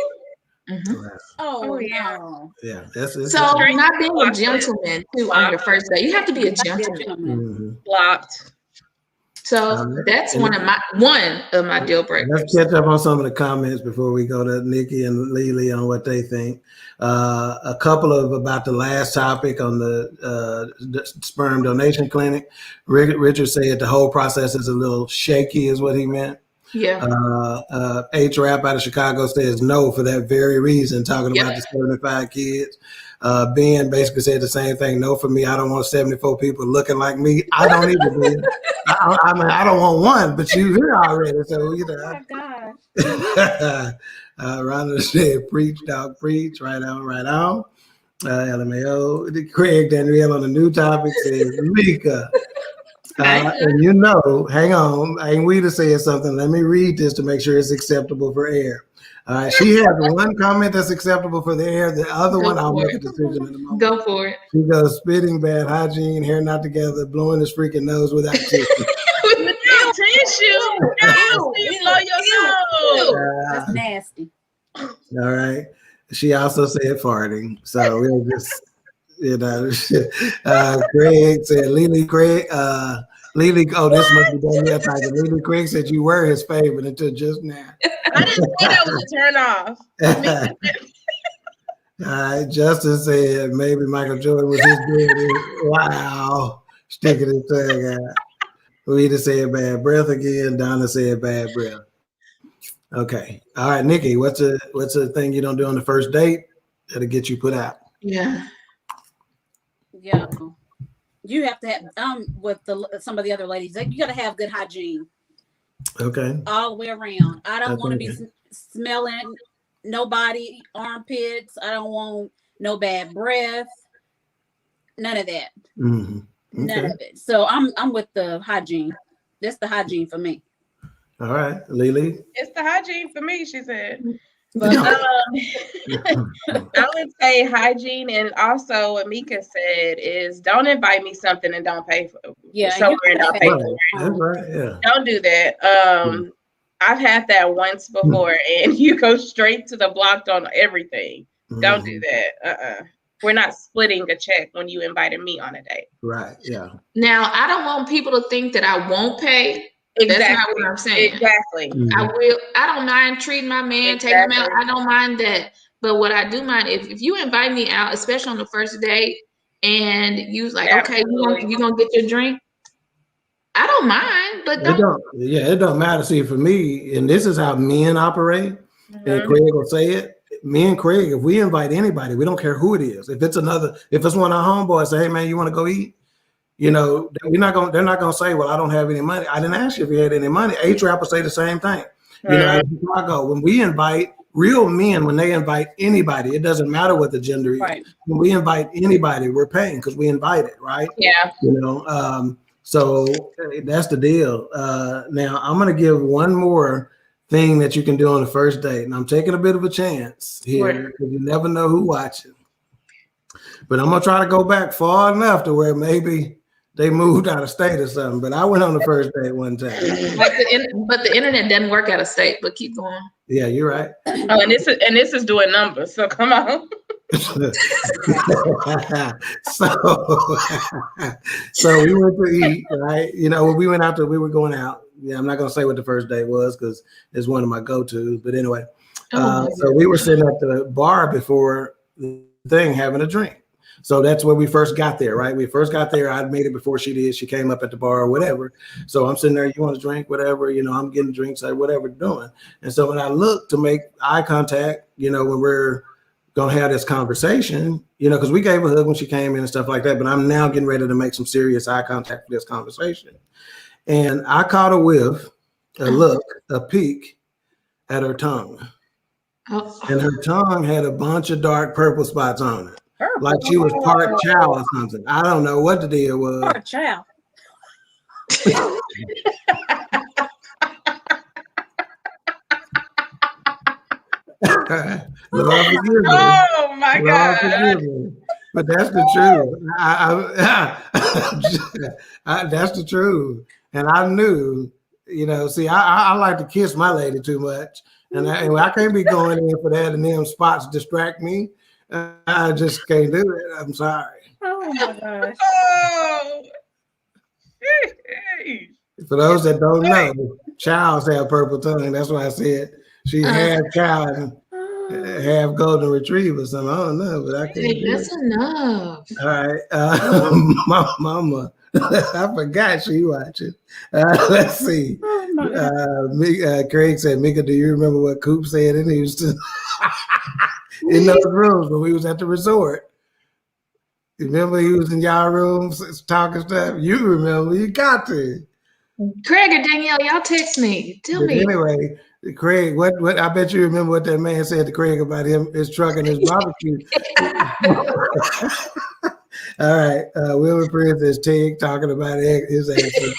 Mm-hmm. Oh, yeah. no. Yeah. That's So not being a gentleman too on your first day. You have to be a gentleman. Blocked. So that's one of my deal breakers. Let's catch up on some of the comments before we go to Nikki and Lily on what they think. A couple of about the last topic on the sperm donation clinic. Richard said the whole process is a little shaky, is what he meant. Yeah. H-Rap out of Chicago says no for that very reason, talking about the 75 kids. Ben basically said the same thing. No for me. I don't want 74 people looking like me. I don't either, Ben. I mean, I don't want one, but you here already. So, you know. Oh, my God. Rhonda said, preach, dog, preach. Right on, right on. LMAO. Craig Danielle on the new topic says, Mika. And you know, hang on, ain't we to say something? Let me read this to make sure it's acceptable for air. She has one comment that's acceptable for the air. The other one, I'll make a decision in a moment. Go for it. She goes spitting, bad hygiene, hair not together, blowing his freaking nose without tissue. Without tissue. No, you blow your nose. That's nasty. All right. She also said farting. So we'll just, you know, Craig said, Lily Craig, Lily, oh, this must be Danielle typing. Lily Craig said you were his favorite until just now. I didn't say that was a turn off. All right, Justin said maybe Michael Jordan was his daddy. Wow, sticking his tongue out. Rita said bad breath again. Donna said bad breath. Okay, all right, Nikki, what's a thing you don't do on the first date that'll get you put out? Yeah. You have to have with some of the other ladies. You got to have good hygiene. Okay. All the way around. I don't want to be smelling nobody armpits. I don't want no bad breath. None of that. Mm-hmm. Okay. None of it. So I'm with the hygiene. That's the hygiene for me. All right, Lily. It's the hygiene for me, she said. But I would say hygiene, and also what Mika said is don't invite me something and don't pay for it. Yeah, somewhere and don't pay for it. That's right. Yeah. Don't do that. I've had that once before, and you go straight to the blocked on everything. Don't do that. We're not splitting a check when you invited me on a date. Right. Yeah. Now I don't want people to think that I won't pay. Exactly. That's not what I'm saying. Exactly. I don't mind treating my man, taking him out. I don't mind that. But what I do mind, if you invite me out, especially on the first date, and you like, okay, you gonna get your drink. I don't mind, but it don't matter. See, for me, and this is how men operate, and Craig will say it. Me and Craig, if we invite anybody, we don't care who it is. If it's one of our homeboys, say, hey man, you want to go eat? You know, they're not gonna say, well, I don't have any money. I didn't ask you if you had any money. H-Rap will say the same thing. You know, in Chicago, when we invite real men, when they invite anybody, it doesn't matter what the gender is. Right. When we invite anybody, we're paying because we invited, right? Yeah. You know, so that's the deal. Now I'm gonna give one more thing that you can do on the first date, and I'm taking a bit of a chance here because you never know who's watching. But I'm gonna try to go back far enough to where maybe they moved out of state or something. But I went on the first date one time. But the internet doesn't work out of state. But keep going. Yeah, you're right. Oh, and this is doing numbers. So come on. So we went to eat, right? You know, we were going out. Yeah, I'm not gonna say what the first date was because it's one of my go-tos. But anyway, so we were sitting at the bar before the thing having a drink. So that's where we first got there, right? We first got there. I'd made it before she did. She came up at the bar or whatever. So I'm sitting there, you want to drink, whatever, you know, I'm getting drinks, whatever doing. And so when I look to make eye contact, you know, when we're going to have this conversation, you know, because we gave a hug when she came in and stuff like that, but I'm now getting ready to make some serious eye contact for this conversation. And I caught a whiff, a look, a peek at her tongue. And her tongue had a bunch of dark purple spots on it. Like she was part chow or something. I don't know what the deal was. Part chow. Oh my God. But that's the truth. That's the truth. And I knew, see, I like to kiss my lady too much. And I can't be going in for that and them spots distract me. I just can't do it. I'm sorry. Oh my gosh. Oh. For those that don't know, Childs have purple tongue. That's why I said she half child and half golden retriever. So I don't know, but I can't do That's it. enough. All right. My mama, I forgot she watching. Let's see. Craig said, Mika, do you remember what Coop said in Houston? In those rooms when we was at the resort. Remember he was in y'all rooms talking stuff? You remember, you got to. Craig or Danielle, y'all text me. Tell me. Anyway, Craig, what I bet you remember what that man said to Craig about his truck and his barbecue. All right. Wilbur Prince is Tig talking about his answer.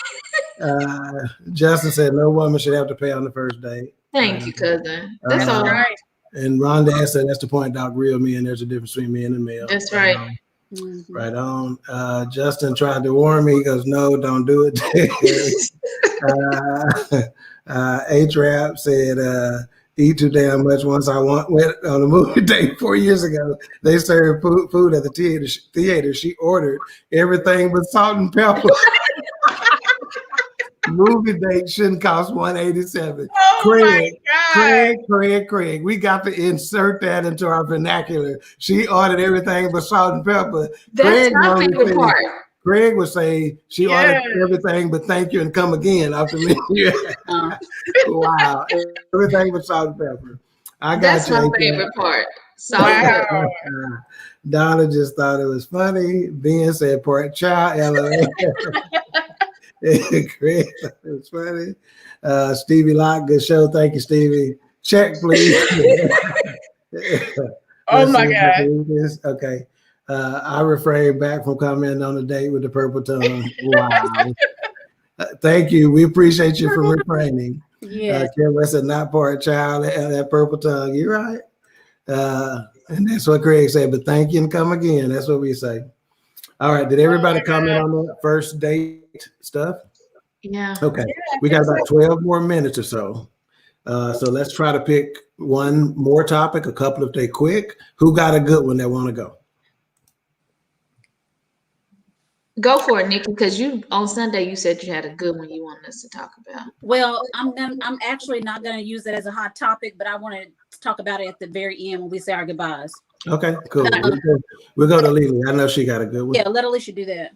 Justin said no woman should have to pay on the first date. Thank you, cousin. That's all right. And Rhonda said that's the point, Doc. Real men, there's a difference between men and male. That's right. Right on. Justin tried to warn me. He goes, no, don't do it. H-Rap said, eat too damn much. Once I went on a movie date 4 years ago. They served food at the theater. She ordered everything but salt and pepper. Movie date shouldn't cost $187. Craig. We got to insert that into our vernacular. She ordered everything but salt and pepper. That's my favorite part. Craig would say she ordered everything but thank you and come again after me. Wow. Everything but salt and pepper. That's my favorite part. Salt and pepper. Donna just thought it was funny. Ben said pork chop. LOL. Craig thought it was funny. Stevie Locke, good show. Thank you, Stevie. Check, please. Oh my God. Okay. I refrain back from commenting on the date with the purple tongue. Wow. Thank you. We appreciate you for refraining. Yeah. Kim said, not part child, that purple tongue. You're right. And that's what Craig said, but thank you and come again. That's what we say. All right. Did everybody comment on that first date stuff? Yeah. Okay. We got about 12 more minutes or so. So let's try to pick one more topic, a couple if they quick. Who got a good one that want to go? Go for it, Nikki, because you on Sunday you said you had a good one you wanted us to talk about. Well, I'm actually not going to use it as a hot topic, but I want to talk about it at the very end when we say our goodbyes. Okay, cool. We'll go to Lily. I know she got a good one. Yeah, let Alicia do that.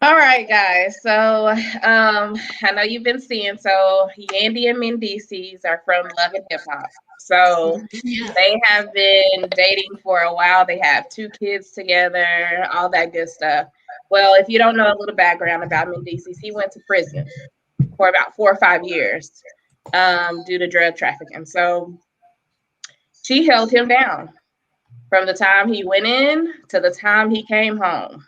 All right, guys. So I know you've been seeing. So Yandy and Mendices are from Love and Hip Hop. So they have been dating for a while. They have 2 kids together, all that good stuff. Well, if you don't know a little background about Mendices, he went to prison for about 4 or 5 years due to drug trafficking. So she held him down from the time he went in to the time he came home.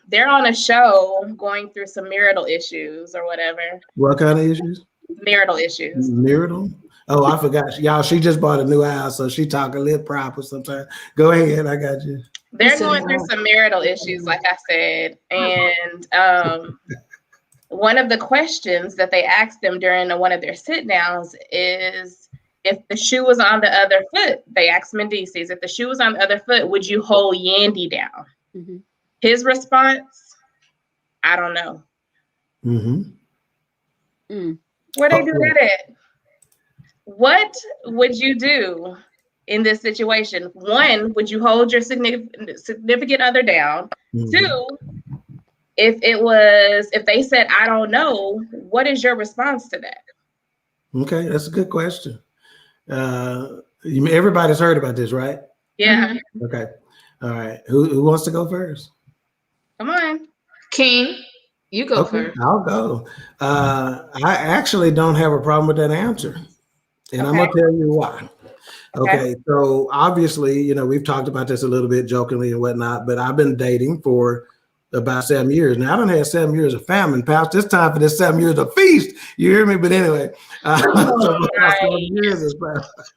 They're on a show going through some marital issues or whatever. What kind of issues? Marital issues. Marital? Oh, I forgot. Y'all, she just bought a new house, so she talk a little proper sometimes. Go ahead, I got you. They're going through some marital issues, like I said. And one of the questions that they asked them during one of their sit-downs is, if the shoe was on the other foot, they asked Mendices, if the shoe was on the other foot, would you hold Yandy down? Mm-hmm. His response, I don't know. Where they do that at? What would you do in this situation? 1, would you hold your significant other down? 2, if they said, I don't know, what is your response to that? Okay, that's a good question. Everybody's heard about this, right? Yeah. Okay. All right. Who wants to go first? Come on. King, you go first. I'll go. I actually don't have a problem with that answer. And I'm going to tell you why. Okay. So obviously, we've talked about this a little bit jokingly and whatnot, but I've been dating for about 7 years. Now I done had 7 years of famine, Pastor. It's time for this 7 years of feast. You hear me? But anyway, so Right. 7 years is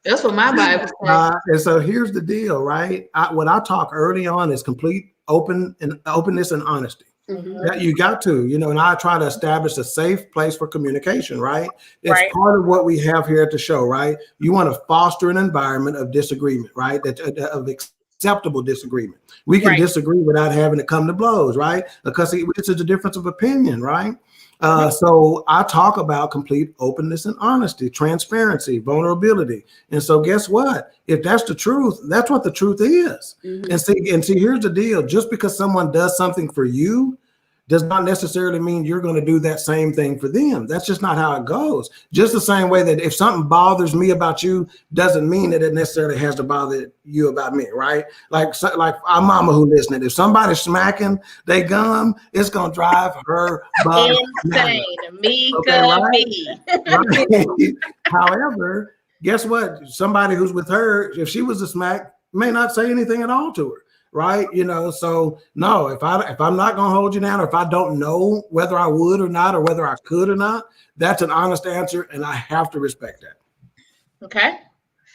That's what my Bible says. and so here's the deal, right? What I talk early on is complete openness and honesty. That you got to, and I try to establish a safe place for communication, right? It's part of what we have here at the show, right? You want to foster an environment of disagreement, right? Of acceptable disagreement. We can disagree without having to come to blows, right? Because it's a difference of opinion, right? So I talk about complete openness and honesty, transparency, vulnerability. And so guess what? If that's the truth, that's what the truth is. And see, here's the deal. Just because someone does something for you does not necessarily mean you're going to do that same thing for them. That's just not how it goes. Just the same way that if something bothers me about you, doesn't mean that it necessarily has to bother you about me, right? Like our mama who listening, if somebody's smacking they gum, it's going to drive her insane. Me. However, guess what? Somebody who's with her, if she was a smack, may not say anything at all to her. Right. So no, if I'm not going to hold you down, or if I don't know whether I would or not, or whether I could or not, that's an honest answer. And I have to respect that. Okay.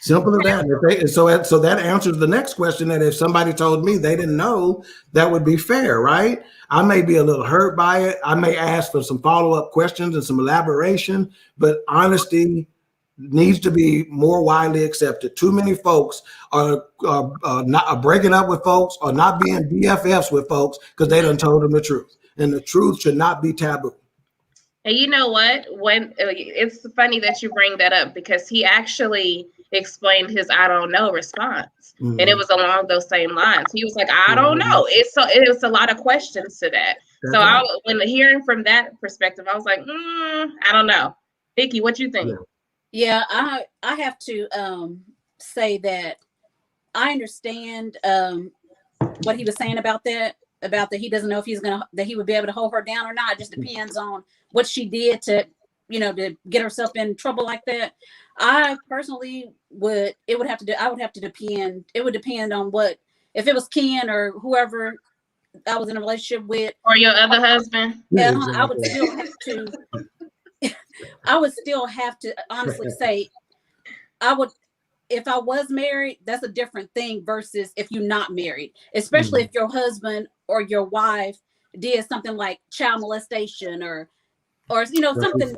Simple as that. So that answers the next question, that if somebody told me they didn't know, that would be fair. Right. I may be a little hurt by it. I may ask for some follow-up questions and some elaboration, but honesty needs to be more widely accepted. Too many folks are breaking up with folks, or not being BFFs with folks because they done told them the truth, and the truth should not be taboo. And you know what? When it's funny that you bring that up, because he actually explained his "I don't know" response, and it was along those same lines. He was like, "I don't know." It's a lot of questions to that. That's so when hearing from that perspective, I was like, I don't know. Vicky, what you think? Yeah, I have to say that I understand what he was saying about that he doesn't know if that he would be able to hold her down or not. It just depends on what she did to get herself in trouble like that. I personally would have to depend. It would depend on if it was Ken or whoever I was in a relationship with, or your other husband. Yeah, I would still have to. I would still have to honestly say, if I was married, that's a different thing versus if you're not married, especially if your husband or your wife did something like child molestation or something.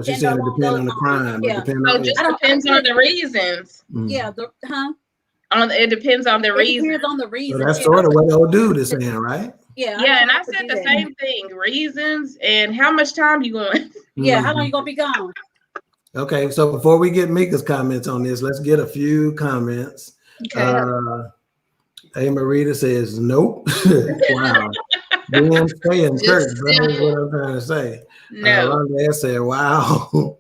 She said it depends on the crime. Yeah. It just depends on the reasons. Yeah. It depends on the reason. It depends on the reason. So that's sort of what old dude is saying, right? Yeah. Yeah, and I said the same thing. Reasons and how much time you going. Yeah, how long you gonna be gone? Okay, so before we get Mika's comments on this, let's get a few comments. Okay. Hey, Marita says nope. Wow. Being stay in church, brother, is what I'm trying to say. No. Rhonda said, wow.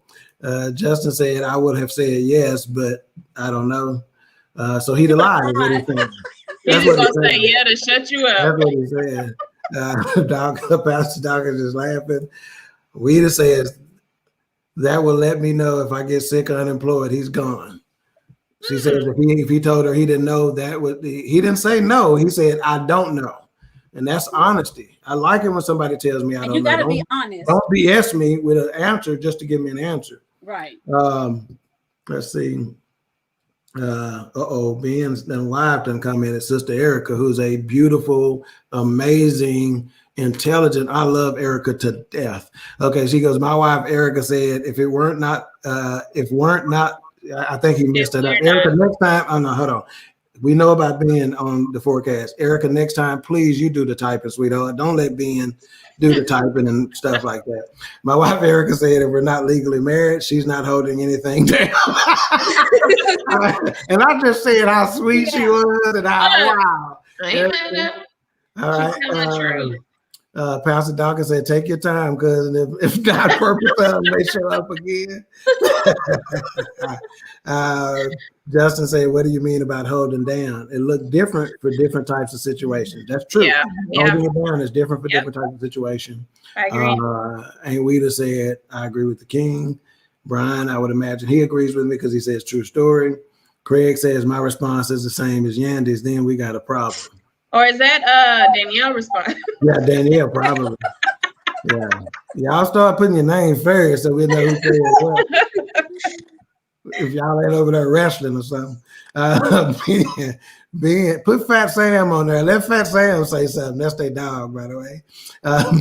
Justin said, I would have said yes, but I don't know. So he lied. Is what he's saying. He's just gonna say yeah to shut you up. That's what he said. Pastor Doc is just laughing. Weta says, that will let me know if I get sick or unemployed. He's gone. She says if he told her he didn't know, he didn't say no. He said, I don't know. And that's honesty. I like it when somebody tells me I don't know. You got to be honest. Don't BS me with an answer just to give me an answer. Right. Let's see. Ben's wife done commented, Sister Erica, who's a beautiful, amazing, intelligent. I love Erica to death. Okay, she goes, my wife Erica said, if weren't not, I think he messed it up. Erica, next time, oh no, hold on. We know about Ben on the forecast. Erica, next time, please, you do the typing, sweetheart. Don't let Ben do the typing and stuff like that. My wife Erica said, if we're not legally married, she's not holding anything down. And I just said how sweet she was and how wow. All right. Pastor Dawkins said, take your time, cousin. If not, purpose may show up again. Justin said, what do you mean about holding down? It looked different for different types of situations. That's true. Yeah. Holding it down is different for different types of situations. I agree. And Weta said, I agree with the king. Brian, I would imagine he agrees with me because he says true story. Craig says, my response is the same as Yandy's. Then we got a problem. Or is that Danielle response? Yeah, Danielle probably. Yeah. Y'all start putting your name first so we know who said what. If y'all ain't over there wrestling or something. Put Fat Sam on there. Let Fat Sam say something. That's their dog, by the way.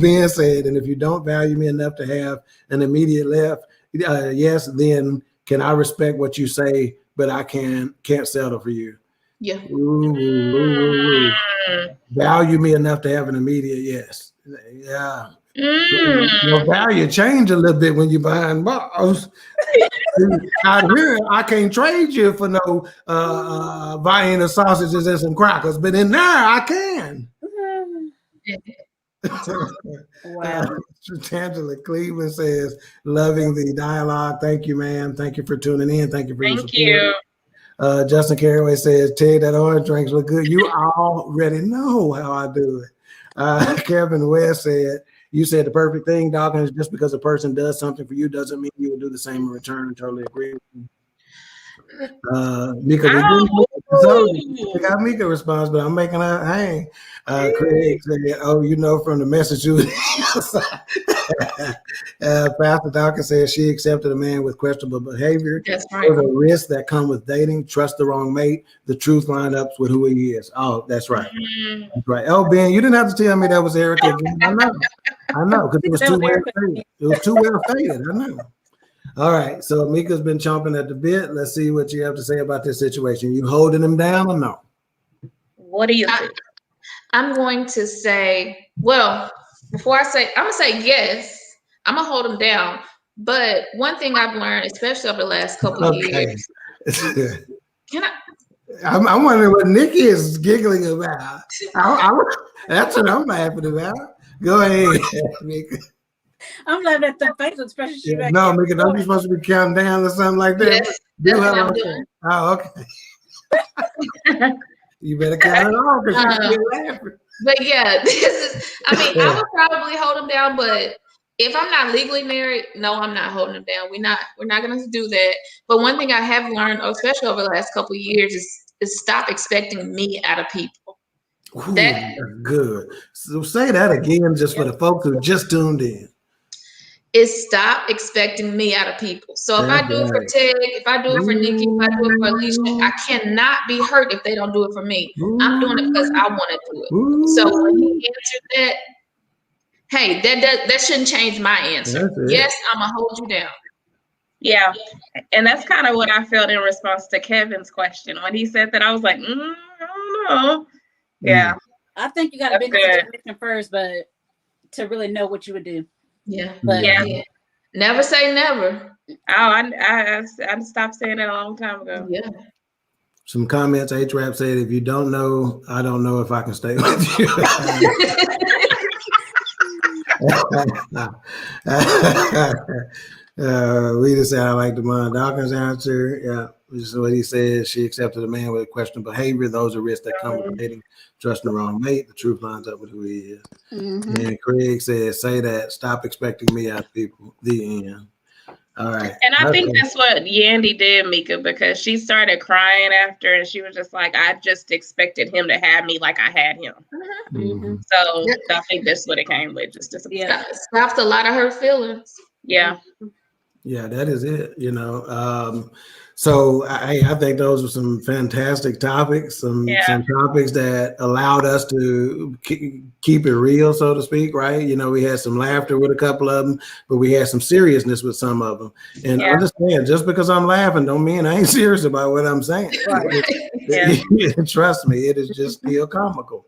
Ben said, and if you don't value me enough to have an immediate left, yes, then can I respect what you say, but I can't settle for you. Yeah. Ooh. Value me enough to have an immediate yes. Yeah. Your value change a little bit when you're behind bars. Out here, I can't trade you for no Vienna sausages and some crackers, but in there, I can. Wow. Tangela Cleveland says, loving the dialogue. Thank you, ma'am. Thank you for tuning in. Thank you for your support. Justin Carraway says, Ted, that orange drinks look good. You already know how I do it. Kevin West said, you said the perfect thing, Dawkins. Just because a person does something for you doesn't mean you will do the same in return. Totally agree with you. Mika, we got Mika response, but I'm making her hang. Craig said, oh, you know, from the message you Pastor Dawkins said she accepted a man with questionable behavior. That's right. For the risks that come with dating, trust the wrong mate, the truth line up with who he is. Oh, that's right. That's right. Oh, Ben, you didn't have to tell me that was Erica again. I know, because it was too well stated. It was too well stated. I know. All right, so Mika's been chomping at the bit. Let's see what you have to say about this situation. You holding him down or no? What do you think? I'm going to say, well, before I say, I'm going to say yes. I'm going to hold him down. But one thing I've learned, especially over the last couple of years, I'm wondering what Nikki is giggling about. That's what I'm laughing about. Go ahead, Mika. I'm laughing at the facial expression. No, Mika, don't you supposed to be counting down or something like that? Yes, that's what I'm doing. Oh, okay. You better count it off because you're laughing. But yeah, I would probably hold him down, but if I'm not legally married, no, I'm not holding him down. We're not gonna do that. But one thing I have learned, especially over the last couple of years, is stop expecting me out of people. Ooh, that's good. So say that again just for the folks who just tuned in. Is stop expecting me out of people. So if I do it for Ted, if I do it for Nikki, if I do it for Alicia, I cannot be hurt if they don't do it for me. I'm doing it because I want to do it. So when he answered that, hey, that shouldn't change my answer. Yes, I'm gonna hold you down. Yeah, and that's kind of what I felt in response to Kevin's question. When he said that, I was like, I don't know. Yeah. I think you got to be in the situation first, but to really know what you would do. Yeah. But yeah. Never say never. Oh, I stopped saying that a long time ago. Yeah. Some comments. H-Rap said, if you don't know, I don't know if I can stay with you. Rita said, I like Demond Dawkins' answer. Yeah, this is what he says. She accepted a man with questionable behavior. Those are risks that come with dating, trusting the wrong mate. The truth lines up with who he is. And Craig says, say that. Stop expecting me out of people. The end. All right. And I think that's what Yandy did, Mika, because she started crying after, and she was just like, I just expected him to have me like I had him. So I think that's what it came with. Just stopped a lot of her feelings. Yeah. Yeah, that is it. You know, so I think those were some fantastic topics, some topics that allowed us to keep it real, so to speak, right? You know, we had some laughter with a couple of them, but we had some seriousness with some of them. And understand, just because I'm laughing don't mean I ain't serious about what I'm saying. Trust me, it is just still comical.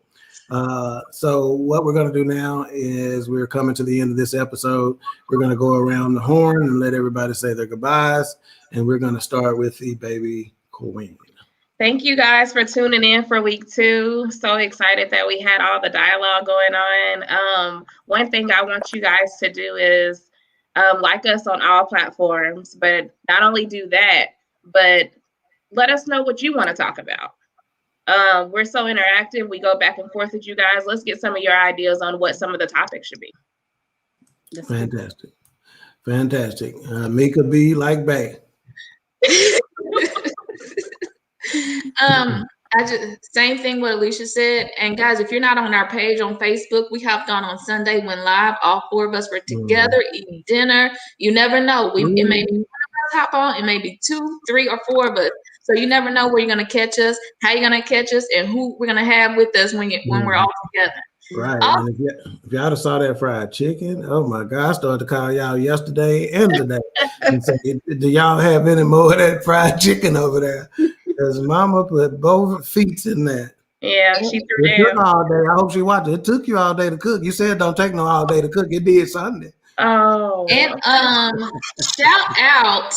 So what we're going to do now is we're coming to the end of this episode. We're going to go around the horn and let everybody say their goodbyes. And we're going to start with the baby queen. Thank you guys for tuning in for week 2. So excited that we had all the dialogue going on. One thing I want you guys to do is like us on all platforms, but not only do that, but let us know what you want to talk about. We're so interactive. We go back and forth with you guys. Let's get some of your ideas on what some of the topics should be. Fantastic. Mika B like Bay. Same thing what Alicia said. And guys, if you're not on our page on Facebook, we hopped on Sunday, went live. All 4 of us were together eating dinner. You never know. It may be 1 of us hop on, it may be 2, 3, or 4 of us. So you never know where you're gonna catch us, how you're gonna catch us, and who we're gonna have with us when we're all together. Right. And if y'all saw that fried chicken, oh my God, I started to call y'all yesterday and today and say, do y'all have any more of that fried chicken over there? Because Mama put both feet in that. Yeah, she threw it took all day. I hope she watched it. It took you all day to cook. You said don't take no all day to cook. It did Sunday. Oh. And shout out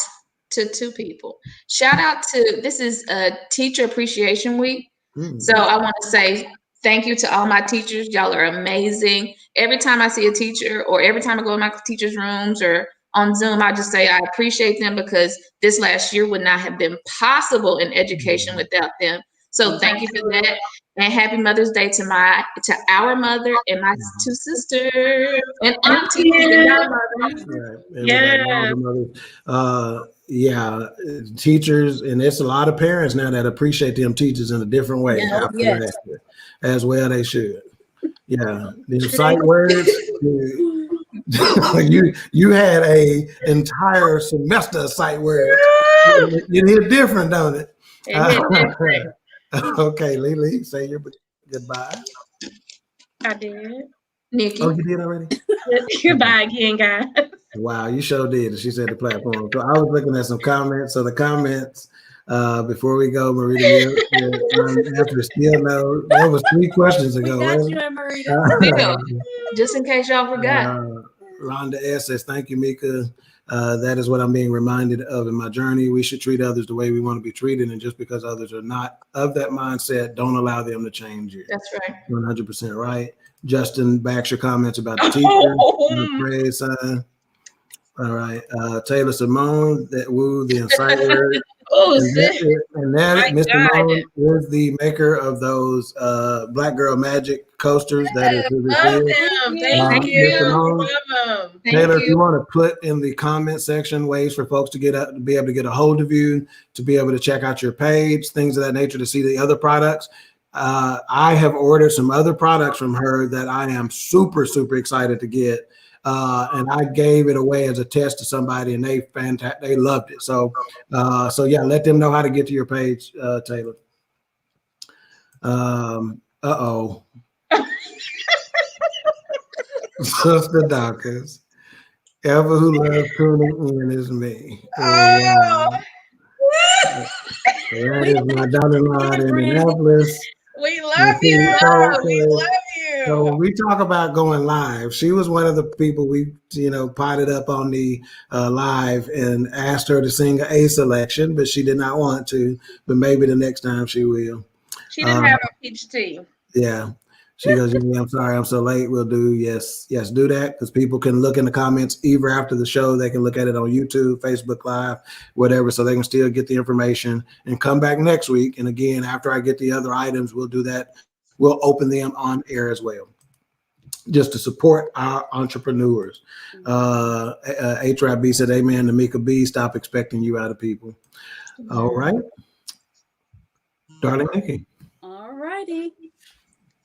to 2 people. Shout out to, this is a Teacher Appreciation Week. So I want to say thank you to all my teachers. Y'all are amazing. Every time I see a teacher or every time I go in my teachers' rooms or on Zoom, I just say I appreciate them because this last year would not have been possible in education without them. So thank you for that. And happy Mother's Day to our mother and my 2 sisters and aunties and godmothers. Yeah, teachers, and there's a lot of parents now that appreciate them teachers in a different way. As well they should. Yeah, the sight words. you had a entire semester of sight words. You hit different, don't it? Different. Okay, Lily, say your goodbye. I did. Nikki. Oh, you did already? Goodbye again, guys. Wow, you sure did. She said the platform. So I was looking at some comments. So the comments, before we go, Marita, after still no, that was 3 questions ago. We got you, Marita. Just in case y'all forgot. Rhonda S says, thank you, Mika. That is what I'm being reminded of in my journey. We should treat others the way we want to be treated. And just because others are not of that mindset, don't allow them to change you. That's right. 100% right. Justin backs your comments about the teacher. The praise sign. All right. Taylor Simone, that woo, the insight word. And that Miss Simone is the maker of those Black Girl Magic coasters. That is who this is. Thank you. Taylor, if you want to put in the comment section ways for folks to be able to get a hold of you, to be able to check out your page, things of that nature, to see the other products. I have ordered some other products from her that I am super, super excited to get. And I gave it away as a test to somebody, and they loved it. So yeah, let them know how to get to your page, Taylor. Sister Dawkins, ever who loves tuning in is me. That is my daughter-in-law in Minneapolis. We love you. We love you. So when we talk about going live, she was one of the people we, potted up on the live and asked her to sing an A selection, but she did not want to. But maybe the next time she will. She didn't have a peach tea. Yeah. She goes, I'm sorry, I'm so late. We'll do, yes, do that, because people can look in the comments either after the show. They can look at it on YouTube, Facebook Live, whatever, so they can still get the information and come back next week. And again, after I get the other items, we'll do that. We'll open them on air as well, just to support our entrepreneurs. HRB said, amen to Mika B. Stop expecting you out of people. All right. Darling Nikki. All righty.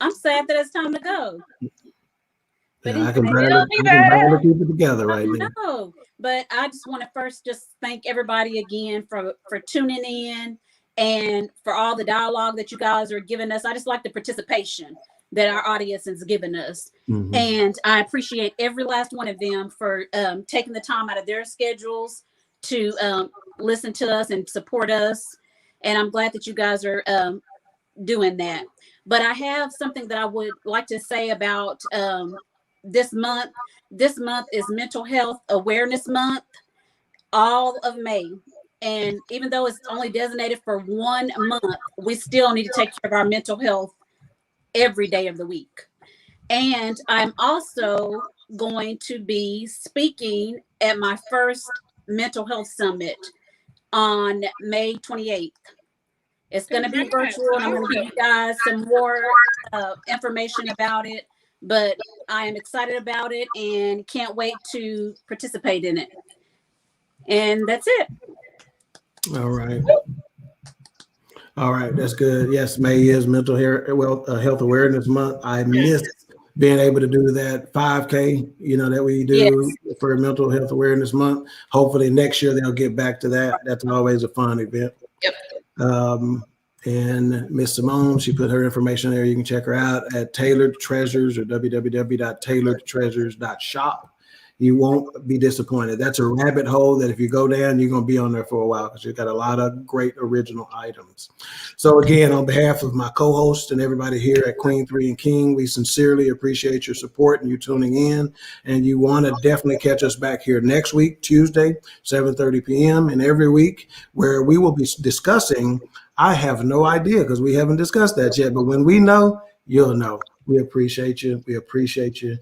I'm sad that it's time to go. But I can barely keep it together right now. No, but I just want to first just thank everybody again for tuning in and for all the dialogue that you guys are giving us. I just like the participation that our audience is giving us. Mm-hmm. And I appreciate every last one of them for taking the time out of their schedules to listen to us and support us. And I'm glad that you guys are doing that. But I have something that I would like to say about this month. This month is Mental Health Awareness Month, all of May. And even though it's only designated for 1 month, we still need to take care of our mental health every day of the week. And I'm also going to be speaking at my first mental health summit on May 28th. It's going to be virtual, and I'm going to give you guys some more information about it, but I am excited about it and can't wait to participate in it. And that's it. All right. All right, that's good. Yes, May is Mental Health Awareness Month. I miss being able to do that 5K, that we do for Mental Health Awareness Month. Hopefully next year they'll get back to that. That's always a fun event. Yep. And Miss Simone, she put her information there. You can check her out at Tailored Treasures or www.tailoredtreasures.shop. You won't be disappointed. That's a rabbit hole that if you go down, you're going to be on there for a while because you've got a lot of great original items. So again, on behalf of my co-host and everybody here at Queen3 and King, we sincerely appreciate your support and you tuning in. And you want to definitely catch us back here next week, Tuesday, 7:30 p.m. and every week where we will be discussing, I have no idea because we haven't discussed that yet, but when we know, you'll know. We appreciate you. We appreciate you.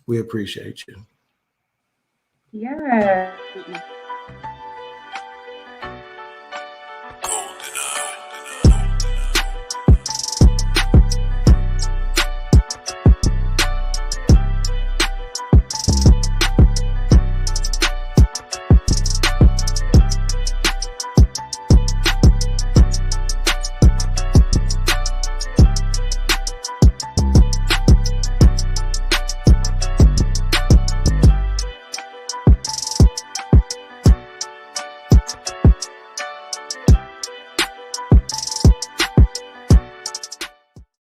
We appreciate you. Yeah.